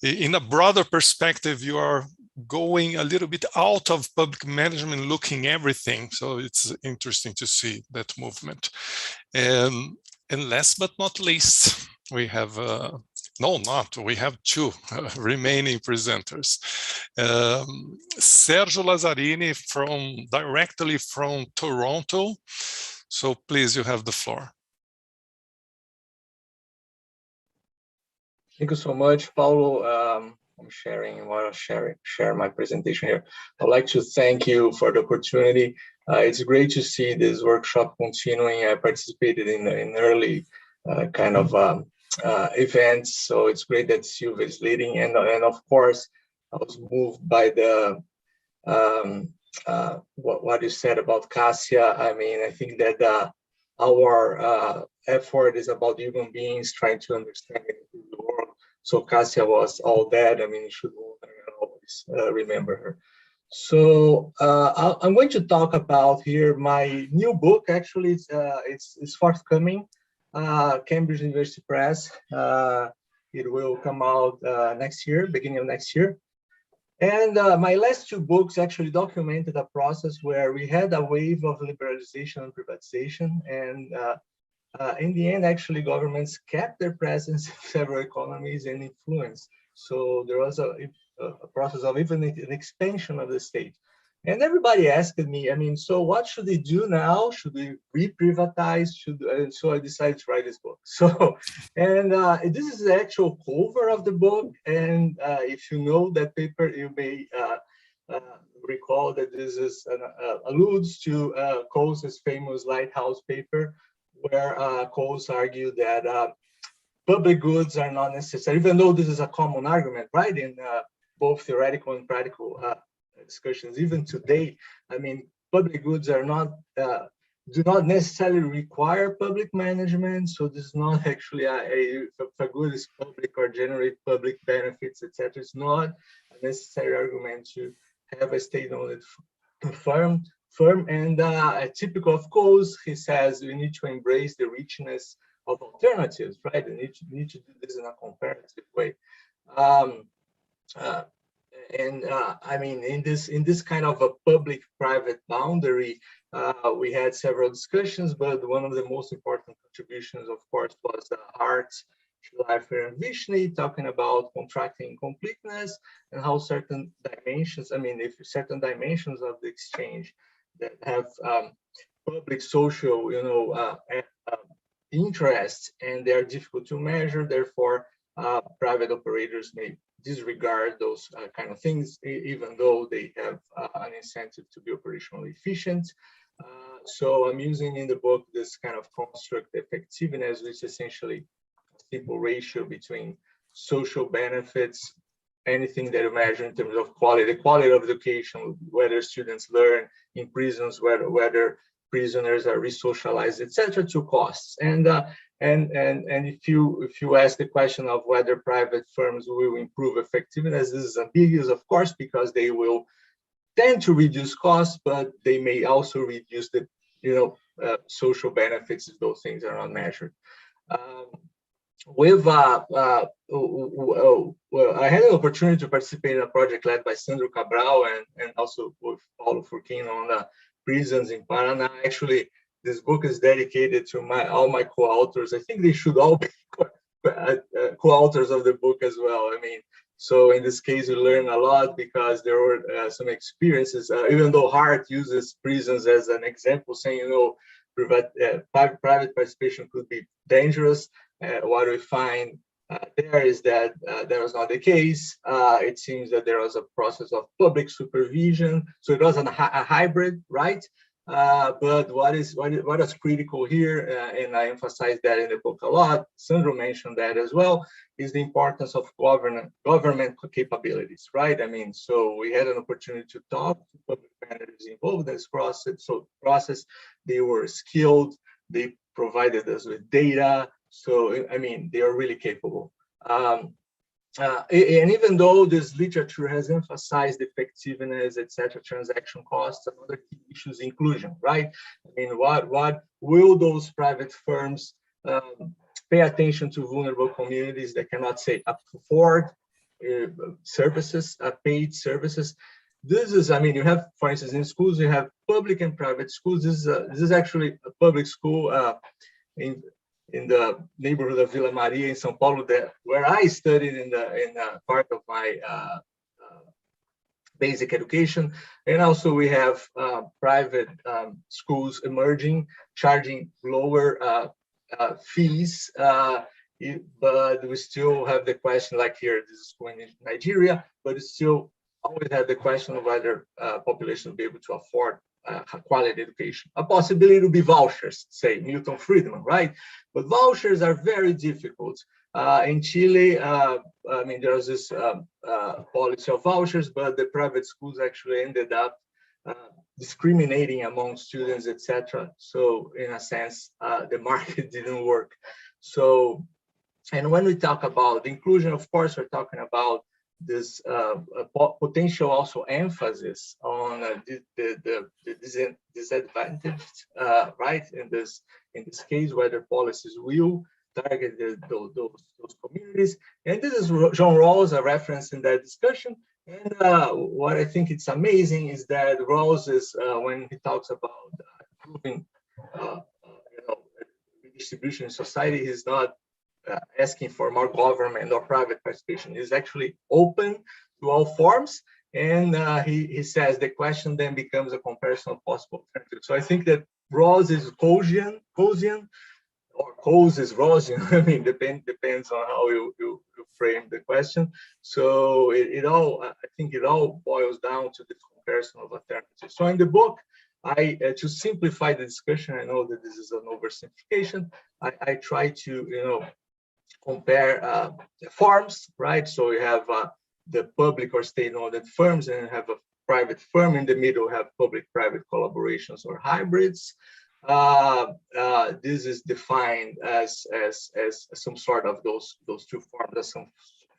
in a broader perspective, you are going a little bit out of public management, looking everything. So it's interesting to see that movement. And last but not least, we have we have two remaining presenters. Sergio Lazzarini directly from Toronto. So please, you have the floor. Thank you so much, Paulo. I'm sharing while I share my presentation here. I'd like to thank you for the opportunity. It's great to see this workshop continuing. I participated in early kind of events, so it's great that Silvia is leading. And of course, I was moved by the what you said about Cassia. I mean, I think that our effort is about human beings trying to understand the world. So Cassia was all that. I mean, you should always remember her. So I'm going to talk about here my new book. Actually, it's forthcoming. Cambridge University Press. It will come out next year, beginning of next year. And my last two books actually documented a process where we had a wave of liberalization and privatization, and in the end, actually, governments kept their presence in several economies and influence. So there was a process of even an expansion of the state. And everybody asked me, I mean, so what should they do now? Should we re-privatize? So I decided to write this book. So, and this is the actual cover of the book. And if you know that paper, you may recall that this is alludes to Coles' famous Lighthouse paper, where Coles argued that public goods are not necessary, even though this is a common argument, right, in both theoretical and practical discussions. Even today, I mean, public goods are not do not necessarily require public management. So this is not actually if a good is public or generate public benefits, etc. It's not a necessary argument to have a state-owned firm. And typical of Coles, he says we need to embrace the richness of alternatives, right? We need to do this in a comparative way. I mean, in this kind of a public-private boundary, we had several discussions, but one of the most important contributions, of course, was Hart, Schleifer, and Vishny talking about contracting completeness and how certain dimensions, I mean, if certain dimensions of the exchange that have public social, interests, and they are difficult to measure, therefore, private operators may disregard those kind of things, even though they have an incentive to be operationally efficient. So I'm using in the book this kind of construct effectiveness, which is essentially a simple ratio between social benefits, anything that you measure in terms of quality, the quality of education, whether students learn in prisons, whether prisoners are resocialized, etc., to costs. And if you ask the question of whether private firms will improve effectiveness, this is ambiguous, of course, because they will tend to reduce costs, but they may also reduce the social benefits if those things are not measured. I had an opportunity to participate in a project led by Sandro Cabral and also with Paulo Furquim on prisons in Paraná. Actually, this book is dedicated to all my co-authors. I think they should all be co-authors of the book as well. I mean, so in this case, you learn a lot because there were some experiences, even though Hart uses prisons as an example, saying, private participation could be dangerous. What we find there is that that was not the case. It seems that there was a process of public supervision, so it was a hybrid, right? But what is critical here, and I emphasize that in the book a lot, Sandro mentioned that as well, is the importance of government capabilities, right? I mean, so we had an opportunity to talk to public managers involved in this process. They were skilled, they provided us with data, so I mean, they are really capable. And even though this literature has emphasized effectiveness, etc., transaction costs, another key issue is inclusion, right? I mean, what will those private firms pay attention to vulnerable communities that cannot, say, afford services, paid services? This is, I mean, you have, for instance, in schools, you have public and private schools. This is actually a public school in the neighborhood of Vila Maria in São Paulo, where I studied in part of my basic education. And also we have private schools emerging, charging lower fees, but we still have the question, like here, this is going in Nigeria, but it's still always have the question of whether population will be able to afford quality education. A possibility to be vouchers, say Milton Friedman, right? But vouchers are very difficult. In Chile, I mean, there was this policy of vouchers, but the private schools actually ended up discriminating among students, etc. So in a sense, the market didn't work. So, and when we talk about inclusion, of course, we're talking about this potential also emphasis on the disadvantaged, right? In this case, whether policies will target those communities. And this is John Rawls, a reference in that discussion. And what I think it's amazing is that Rawls is, when he talks about improving redistribution in society, he's not asking for more government or private participation. Is actually open to all forms, and he says the question then becomes a comparison of possible alternatives. So I think that Rawls is Coasian, or causes erosion. I mean, depends on how you frame the question. So I think it all boils down to the comparison of alternatives. So in the book, to simplify the discussion, I know that this is an oversimplification. I try to compare farms, right? So you have the public or state-owned firms, and you have a private firm in the middle, have public-private collaborations or hybrids. This is defined as some sort of those two forms, as some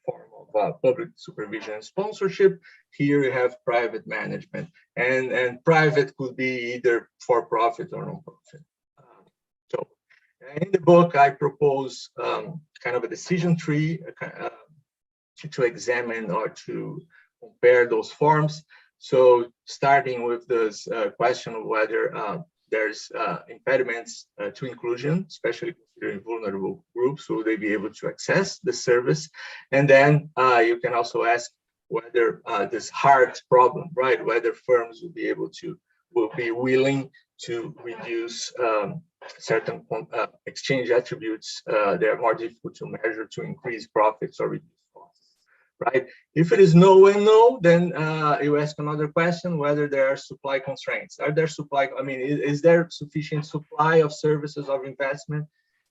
form of public supervision and sponsorship. Here you have private management, and private could be either for-profit or non-profit. So in the book, I propose kind of a decision tree to examine or to compare those forms. So starting with this question of whether there's impediments to inclusion, especially considering vulnerable groups, will they be able to access the service? And then you can also ask whether this hard problem, right? Whether firms will be willing to reduce certain exchange attributes that are more difficult to measure to increase profits or reduce costs, right? If it is no and no, then you ask another question, whether there are supply constraints. Are there supply, I mean, is there sufficient supply of services of investment?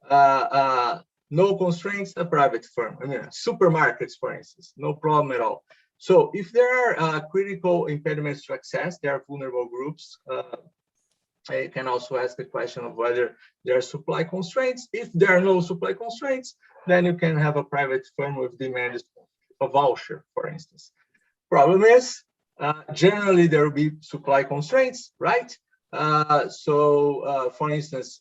No constraints, a private firm. I mean, supermarkets, for instance, no problem at all. So if there are critical impediments to access, there are vulnerable groups. You can also ask the question of whether there are supply constraints. If there are no supply constraints, then you can have a private firm with demand a voucher, for instance. Problem is, generally there will be supply constraints, right? For instance,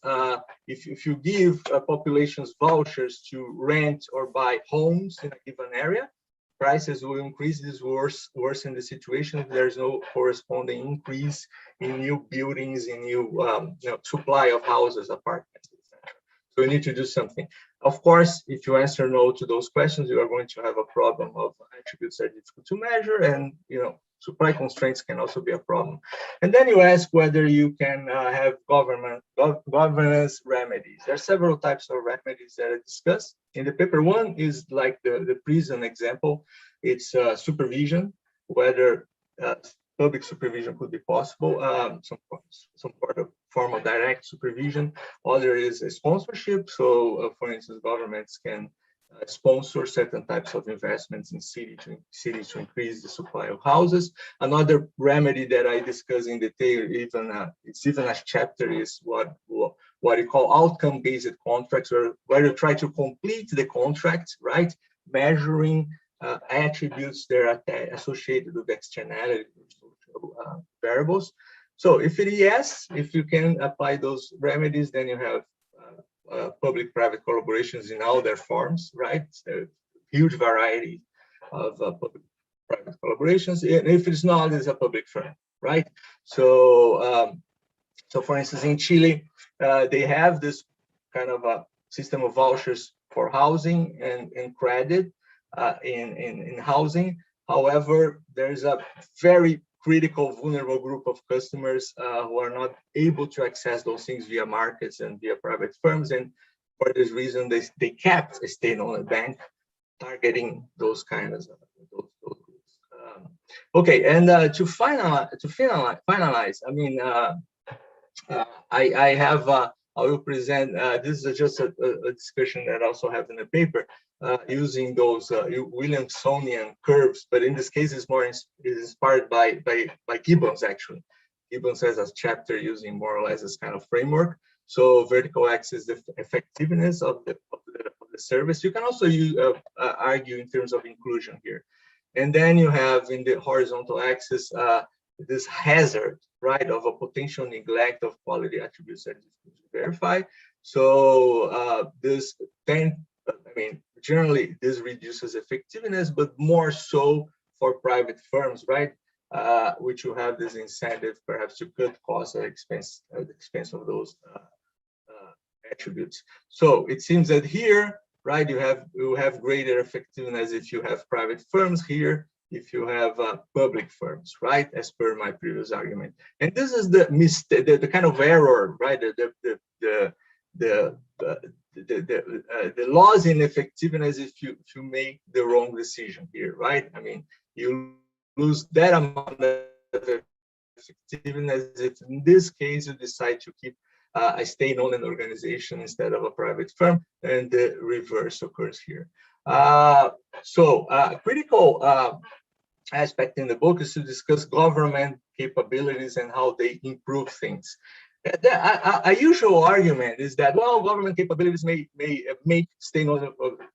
if you give populations vouchers to rent or buy homes in a given area, prices will increase. This will worsen the situation if there's no corresponding increase in new buildings, in new supply of houses, apartments, etc. So you need to do something. Of course, if you answer no to those questions, you are going to have a problem of attributes that are difficult to measure, and supply constraints can also be a problem. And then you ask whether you can have governance remedies. There are several types of remedies that are discussed in the paper. One is like the prison example. It's supervision, whether public supervision could be possible, some form of direct supervision. Other is a sponsorship. So, for instance, governments can sponsor certain types of investments in cities to increase the supply of houses. Another remedy that I discuss in detail, it's even a chapter, is what you call outcome-based contracts, where you try to complete the contract, right? Measuring attributes that are associated with externality variables. So if it is yes, if you can apply those remedies, then you have public-private collaborations in all their forms, right? There's a huge variety of public-private collaborations. And if it's not, it's a public firm, right? So, for instance, in Chile, they have this kind of a system of vouchers for housing and credit in housing. However, there's a very critical, vulnerable group of customers who are not able to access those things via markets and via private firms. And for this reason, they kept a state-owned bank targeting those kinds of those groups. Okay, and to finalize, I mean, I will present, this is just a discussion that I also have in the paper, using those Williamsonian curves, but in this case, it's inspired by Gibbons, actually. Gibbons has a chapter using more or less this kind of framework. So vertical axis, the effectiveness of the service. You can also argue in terms of inclusion here. And then you have in the horizontal axis, this hazard, right, of a potential neglect of quality attributes that is to verify. So generally this reduces effectiveness, but more so for private firms, right, which will have this incentive perhaps to cut costs at the expense of those attributes. So it seems that here, right, you have greater effectiveness if you have private firms here, if you have public firms, right, as per my previous argument. And this is the mistake, the kind of error, right, the loss in effectiveness if you make the wrong decision here, right? I mean, you lose that amount of effectiveness if in this case you decide to keep a state-owned organization instead of a private firm, and the reverse occurs here. Critical aspect in the book is to discuss government capabilities and how they improve things. A usual argument is that, well, government capabilities may make state-owned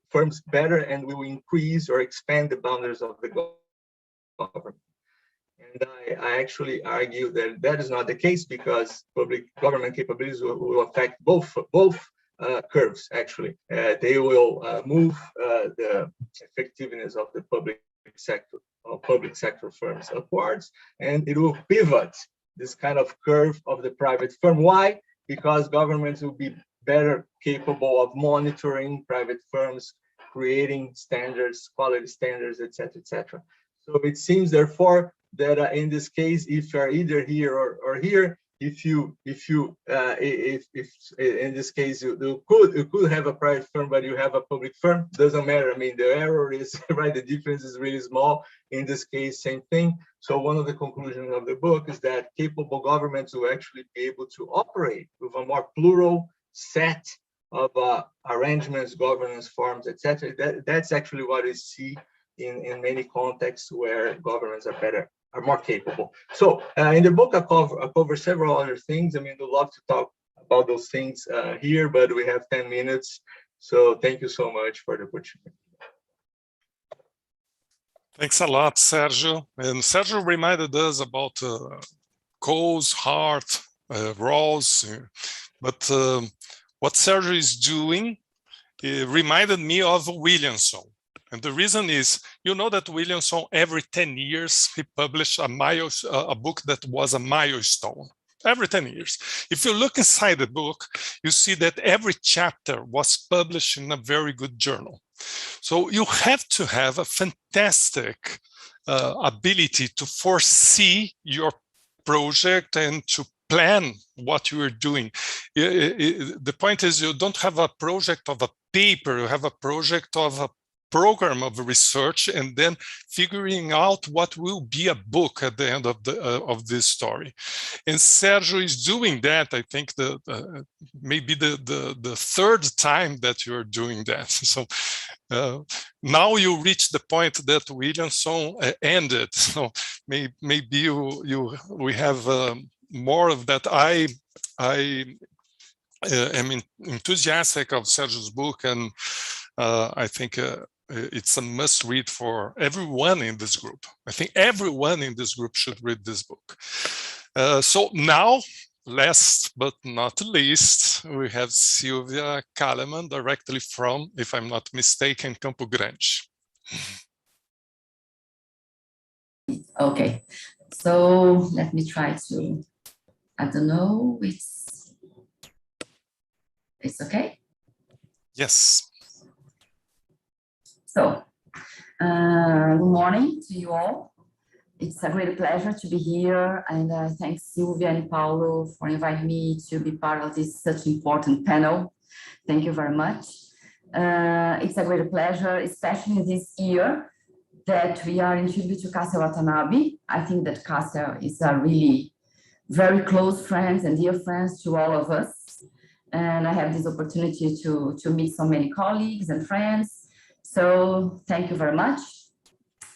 firms better and will increase or expand the boundaries of the government. And I actually argue that that is not the case, because public government capabilities will affect both curves, actually. They will move the effectiveness of the public sector firms upwards, and it will pivot this kind of curve of the private firm. Why? Because governments will be better capable of monitoring private firms, creating standards, quality standards, etc., etc. So it seems, therefore, that in this case, if you are either here or here, if in this case you could have a private firm but you have a public firm, doesn't matter. I mean, the error is right, the difference is really small. In this case, same thing. So one of the conclusions of the book is that capable governments will actually be able to operate with a more plural set of arrangements, governance forms, etc. That's actually what we see in many contexts where governments are more capable. So in the book, I cover several other things. I mean, I'd love to talk about those things here, but we have 10 minutes. So thank you so much for the opportunity. Thanks a lot, Sergio. And Sergio reminded us about Cole's, Hart, Rawls, but what Sergio is doing, it reminded me of Williamson. And the reason is, you know that Williamson, every 10 years, he published a book that was a milestone. Every 10 years. If you look inside the book, you see that every chapter was published in a very good journal. So you have to have a fantastic ability to foresee your project and to plan what you are doing. The point is, you don't have a project of a paper, you have a project of a program of research, and then figuring out what will be a book at the end of this story. And Sergio is doing that. I think maybe the third time that you're doing that. So now you reach the point that Williamson ended. So maybe we have more of that. I am enthusiastic of Sergio's book, and I think it's a must read for everyone in this group. I think everyone in this group should read this book. So now, last but not least, we have Sylvia Kaleman, directly from, if I'm not mistaken, Campo Grande. Okay, so let me try to, I don't know, it's okay? Yes. So, good morning to you all. It's a great pleasure to be here, and thanks Sylvia and Paulo for inviting me to be part of this such important panel. Thank you very much. It's a great pleasure, especially this year that we are in tribute to Kasia Watanabe. I think that Kasia is a really very close friend and dear friends to all of us. And I have this opportunity to meet so many colleagues and friends. So thank you very much.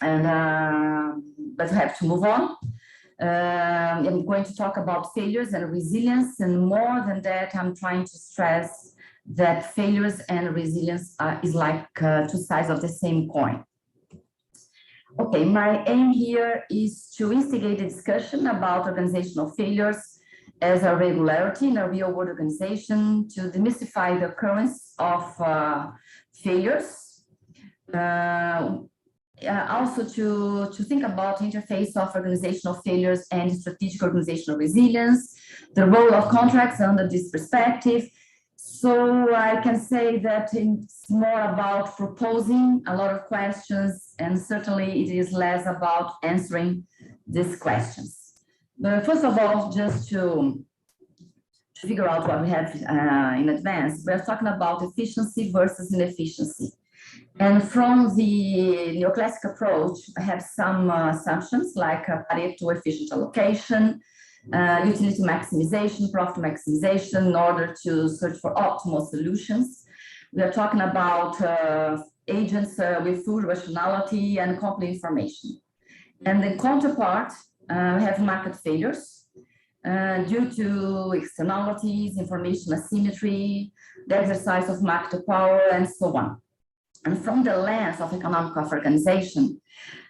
And but I have to move on. I'm going to talk about failures and resilience, and more than that, I'm trying to stress that failures and resilience is like two sides of the same coin. Okay, my aim here is to instigate a discussion about organizational failures as a regularity in a real-world organization, to demystify the occurrence of failures. Also to think about the interface of organizational failures and strategic organizational resilience, the role of contracts under this perspective. So I can say that it's more about proposing a lot of questions, and certainly it is less about answering these questions. But first of all, just to to figure out what we have in advance, we're talking about efficiency versus inefficiency. And from the neoclassic approach, I have some assumptions like Pareto efficient allocation, utility maximization, profit maximization in order to search for optimal solutions. We are talking about agents with full rationality and complete information. And the counterpart have market failures due to externalities, information asymmetry, the exercise of market power, and so on. And from the lens of economic organization,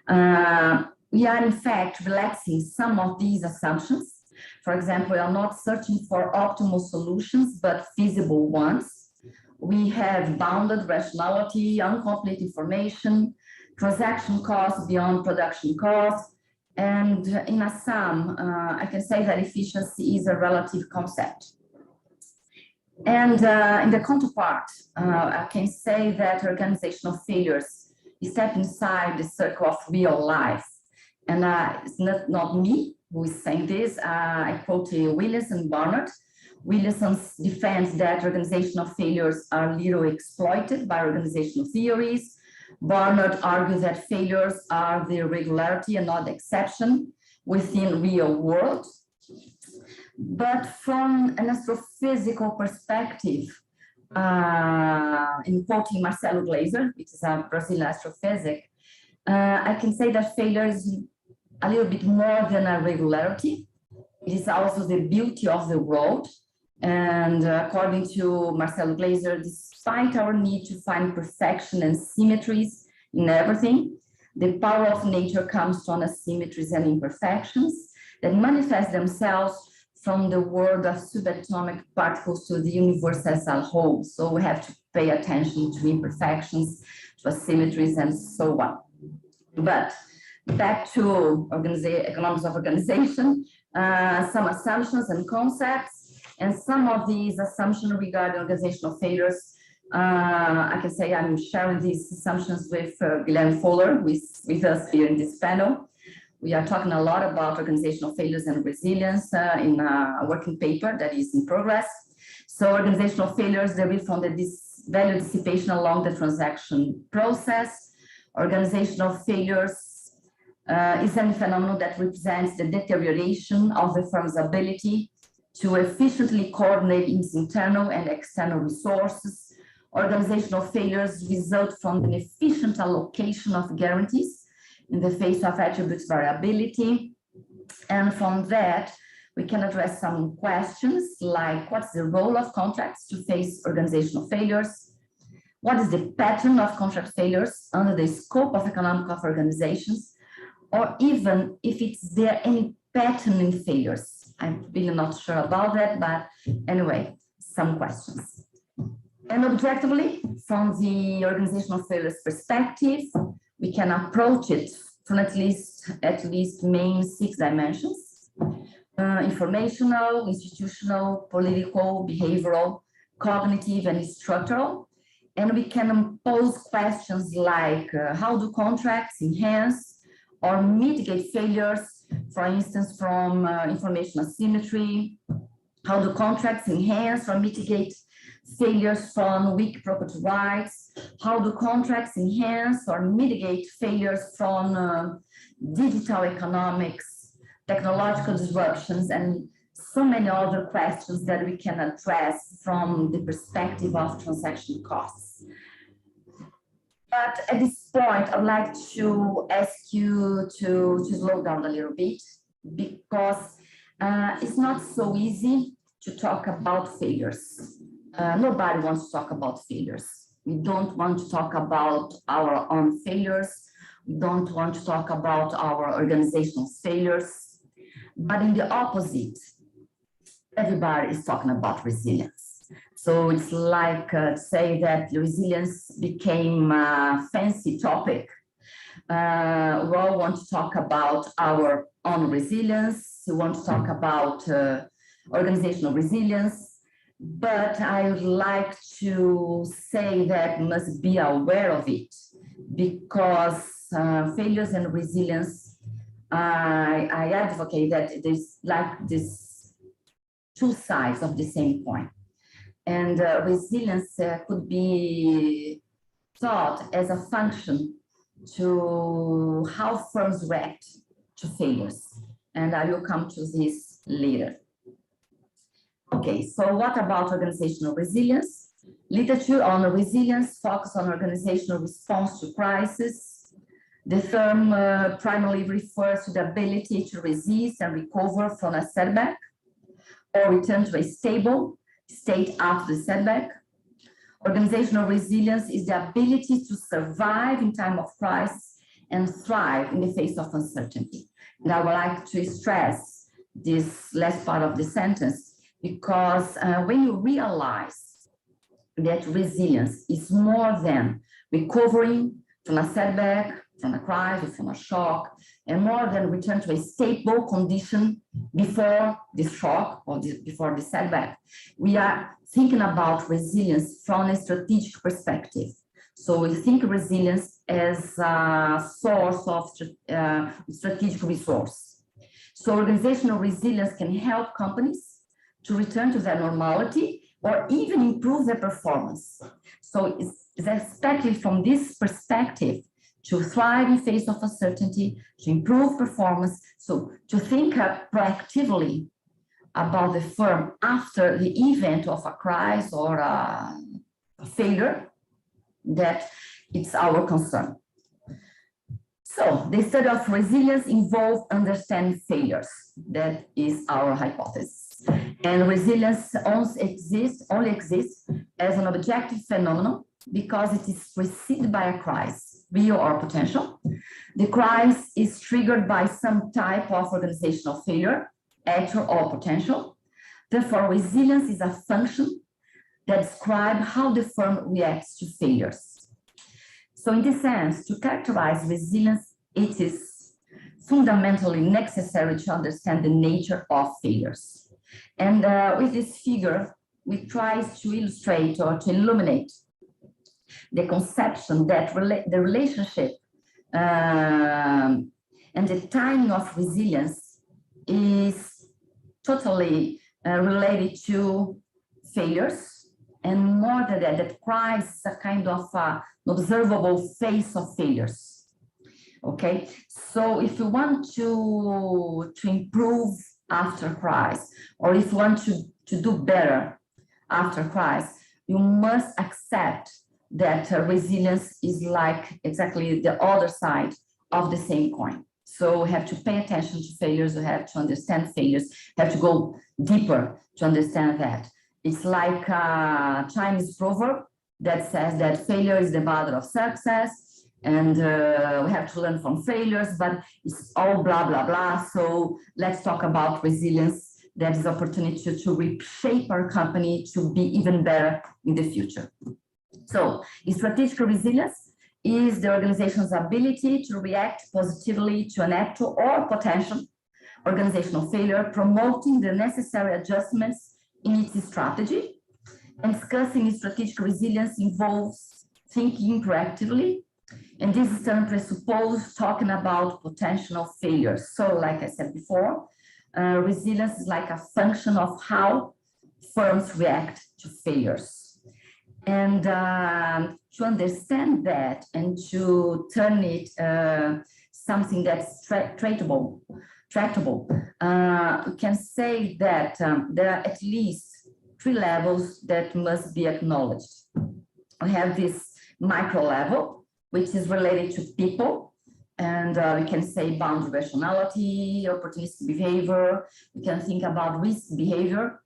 we are in fact relaxing some of these assumptions. For example, we are not searching for optimal solutions, but feasible ones. We have bounded rationality, incomplete information, transaction costs beyond production costs. And in a sum, I can say that efficiency is a relative concept. And in the counterpart, I can say that organizational failures step inside the circle of real life. And it's not me who is saying this. I quote Willis and Barnard. Wilson defends that organizational failures are little exploited by organizational theories. Barnard argues that failures are the regularity and not the exception within real world. But from an astrophysical perspective, in quoting Marcelo Glaser, which is a Brazilian astrophysic, I can say that failure is a little bit more than a regularity. It is also the beauty of the world. And according to Marcelo Glaser, despite our need to find perfection and symmetries in everything, the power of nature comes from asymmetries and imperfections that manifest themselves from the world of subatomic particles to the universe as a whole. So we have to pay attention to imperfections, to asymmetries, and so on. But back to economics of organization, some assumptions and concepts. And some of these assumptions regarding organizational failures, I can say I'm sharing these assumptions with Guilherme Fowler, who is with us here in this panel. We are talking a lot about organizational failures and resilience in a working paper that is in progress. So organizational failures derive from the value dissipation along the transaction process. Organizational failures is a phenomenon that represents the deterioration of the firm's ability to efficiently coordinate its internal and external resources. Organizational failures result from an efficient allocation of guarantees in the face of attributes variability. And from that, we can address some questions like what's the role of contracts to face organizational failures? What is the pattern of contract failures under the scope of economic of organizations? Or even if it's there any pattern in failures? I'm really not sure about that, but anyway, some questions. And objectively, from the organizational failures perspective, we can approach it from at least main 6 dimensions: informational, institutional, political, behavioral, cognitive, and structural. And we can pose questions like how do contracts enhance or mitigate failures, for instance, from information asymmetry? How do contracts enhance or mitigate failures from weak property rights? How do contracts enhance or mitigate failures from digital economics, technological disruptions, and so many other questions that we can address from the perspective of transaction costs. But at this point, I'd like to ask you to slow down a little bit, because it's not so easy to talk about failures. Nobody wants to talk about failures. We don't want to talk about our own failures. We don't want to talk about our organizational failures. But in the opposite, everybody is talking about resilience. So it's like say that resilience became a fancy topic. We all want to talk about our own resilience. We want to talk about organizational resilience. But I would like to say that we must be aware of it, because failures and resilience, I advocate that there's like this two sides of the same coin. And resilience could be thought as a function to how firms react to failures. And I will come to this later. Okay, so what about organizational resilience? Literature on resilience focuses on organizational response to crisis. The term primarily refers to the ability to resist and recover from a setback or return to a stable state after the setback. Organizational resilience is the ability to survive in time of crisis and thrive in the face of uncertainty. And I would like to stress this last part of the sentence, because when you realize that resilience is more than recovering from a setback, from a crisis, from a shock, and more than return to a stable condition before the shock or before the setback, we are thinking about resilience from a strategic perspective. So we think resilience as a source of strategic resource. So organizational resilience can help companies to return to their normality or even improve their performance. So it's expected from this perspective to thrive in face of uncertainty, to improve performance, so to think proactively about the firm after the event of a crisis or a failure, that it's our concern. So the study of resilience involves understanding failures. That is our hypothesis. And resilience only exists as an objective phenomenon because it is preceded by a crisis, real or potential. The crisis is triggered by some type of organizational failure, actual or potential. Therefore, resilience is a function that describes how the firm reacts to failures. So in this sense, to characterize resilience, it is fundamentally necessary to understand the nature of failures. And with this figure, we try to illustrate or to illuminate the conception that the relationship and the timing of resilience is totally related to failures, and more than that, that crisis is a kind of an observable phase of failures. Okay, so if you want to improve after crisis, or if you want to do better after crisis, you must accept that resilience is like exactly the other side of the same coin. So we have to pay attention to failures, we have to understand failures, we have to go deeper to understand that. It's like a Chinese proverb that says that failure is the mother of success, and we have to learn from failures, but it's all blah, blah, blah. So let's talk about resilience. That is opportunity to reshape our company to be even better in the future. So strategic resilience is the organization's ability to react positively to an actual or potential organizational failure, promoting the necessary adjustments in its strategy. And discussing strategic resilience involves thinking proactively, and this is term presupposes talking about potential failures. So like I said before, resilience is like a function of how firms react to failures. And to understand that and to turn it something that's tractable, we can say that there are at least 3 levels that must be acknowledged. We have this micro level, which is related to people, and we can say boundary rationality, opportunistic behavior. We can think about risk behavior,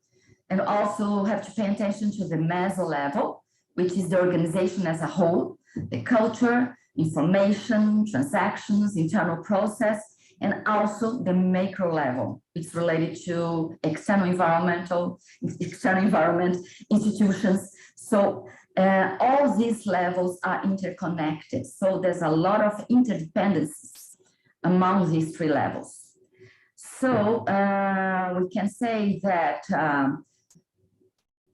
and also have to pay attention to the meso level, which is the organization as a whole, the culture, information, transactions, internal process, and also the macro level. It's related to external environment, institutions. So all these levels are interconnected. So there's a lot of interdependence among these 3 levels. So we can say that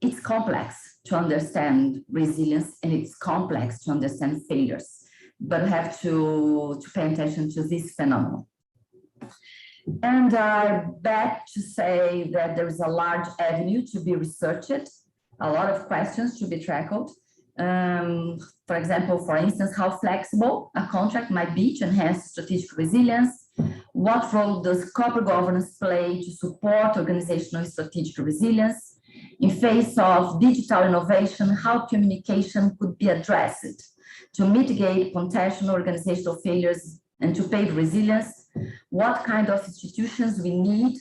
it's complex to understand resilience, and it's complex to understand failures, but we have to pay attention to this phenomenon. And I bet to say that there is a large avenue to be researched, a lot of questions to be tackled. For example, for instance, how flexible a contract might be to enhance strategic resilience. What role does corporate governance play to support organizational strategic resilience? In face of digital innovation, how communication could be addressed to mitigate potential organizational failures and to pave resilience? What kind of institutions we need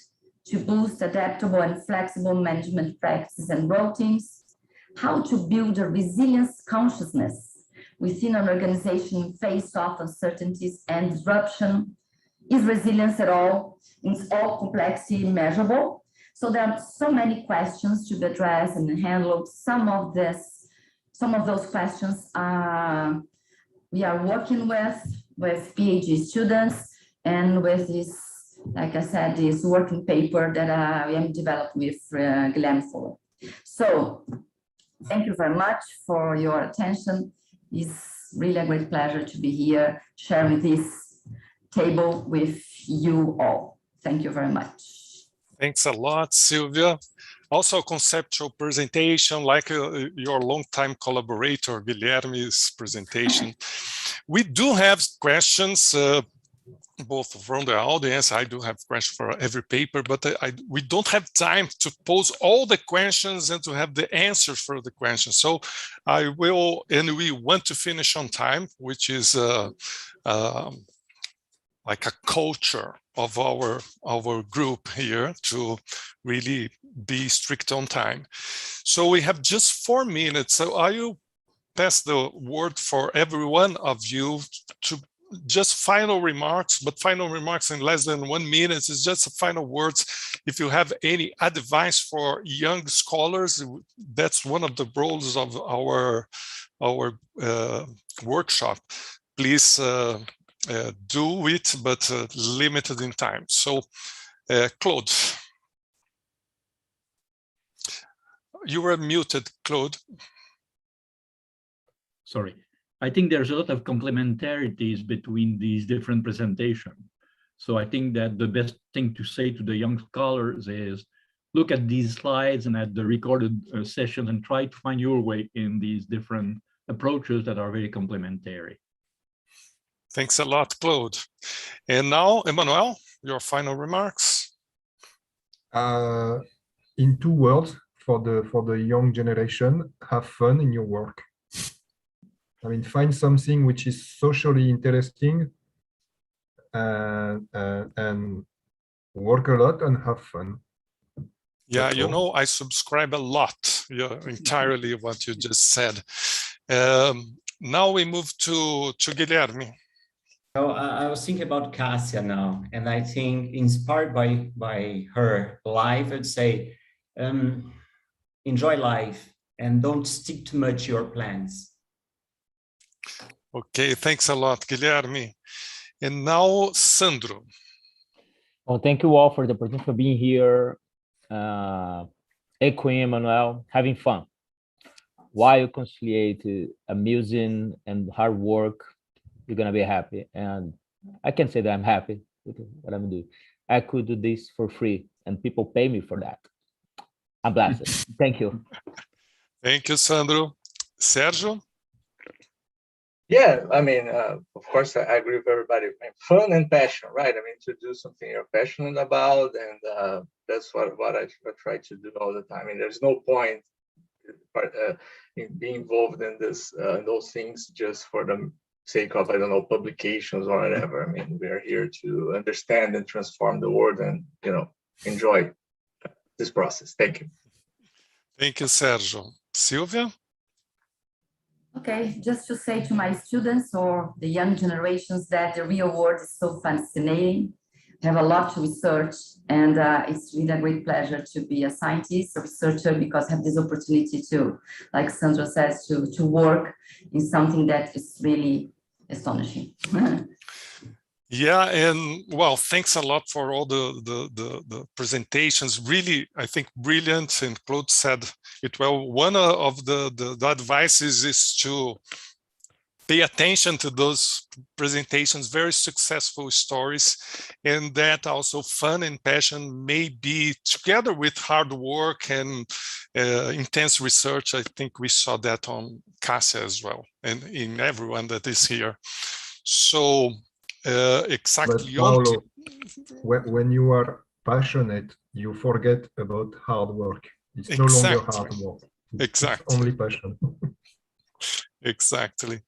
to boost adaptable and flexible management practices and routines? How to build a resilience consciousness within an organization in face of uncertainties and disruption? Is resilience at all, in all complexity, measurable? So there are so many questions to be addressed and handled. Some of those questions we are working with PhD students and with this, like I said, this working paper that I am developing with Guilherme Fuller. So thank you very much for your attention. It's really a great pleasure to be here sharing this table with you all. Thank you very much. Thanks a lot, Sylvia. Also a conceptual presentation like your longtime collaborator, Guilherme's presentation. We do have questions, both from the audience. I do have questions for every paper, but we don't have time to pose all the questions and to have the answers for the questions. So I will, and we want to finish on time, which is like a culture of our group here to really be strict on time. So we have just 4 minutes. So I will pass the word for every one of you to just final remarks, but final remarks in less than 1 minute is just final words. If you have any advice for young scholars, that's one of the roles of our workshop. Please do it, but limited in time. So, Claude, you were muted, Claude. Sorry. I think there's a lot of complementarities between these different presentations. So I think that the best thing to say to the young scholars is look at these slides and at the recorded sessions and try to find your way in these different approaches that are very complementary. Thanks a lot, Claude. And now, Emmanuel, your final remarks. In 2 words, for the young generation, have fun in your work. I mean, find something which is socially interesting and work a lot and have fun. Yeah, you know, I subscribe a lot, entirely what you just said. Now we move to Guilherme. So I was thinking about Cassia now, and I think inspired by her life, I'd say, enjoy life and don't stick too much to your plans. Okay, thanks a lot, Guilherme. And now, Sandro. Well, thank you all for the opportunity for being here. Echoing Emmanuel, having fun. While you conciliate amusing and hard work, you're gonna be happy. And I can say that I'm happy with what I'm doing. I could do this for free and people pay me for that. I'm blessed. Thank you. Thank you, Sandro. Sergio? Yeah, I mean, of course, I agree with everybody. Fun and passion, right? I mean, to do something you're passionate about, and that's what I try to do all the time. I mean, there's no point in being involved in this, those things just for the sake of, I don't know, publications or whatever. I mean, we are here to understand and transform the world and, you know, enjoy this process. Thank you. Thank you, Sergio. Sylvia? Okay, just to say to my students or the young generations that the real world is so fascinating. I have a lot to research, and it's really a great pleasure to be a scientist, a researcher, because I have this opportunity to, like Sandra says, to work in something that is really astonishing. Yeah, and well, thanks a lot for all the presentations. Really, I think brilliant, and Claude said it well. One of the advices is to pay attention to those presentations, very successful stories, and that also fun and passion may be together with hard work and intense research. I think we saw that on Cassia as well, and in everyone that is here. So exactly. But Paulo, when you are passionate, you forget about hard work. It's no longer hard work. It's only passion. Exactly.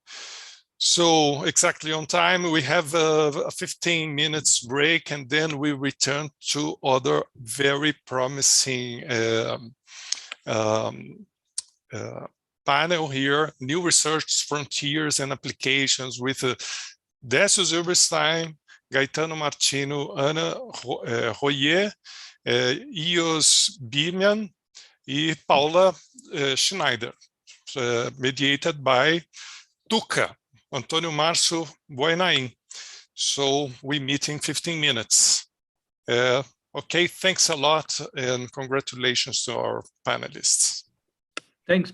So exactly on time, we have a 15 minutes break, and then we return to other very promising panel here, New Research Frontiers and Applications with Décio Zilberstein, Gaetano Martino, Ana Royer, Ios Birman, and Paula Schneider, mediated by Tuca, Antônio Márcio Boinain. So we meet in 15 minutes. Okay, thanks a lot, and congratulations to our panelists. Thanks.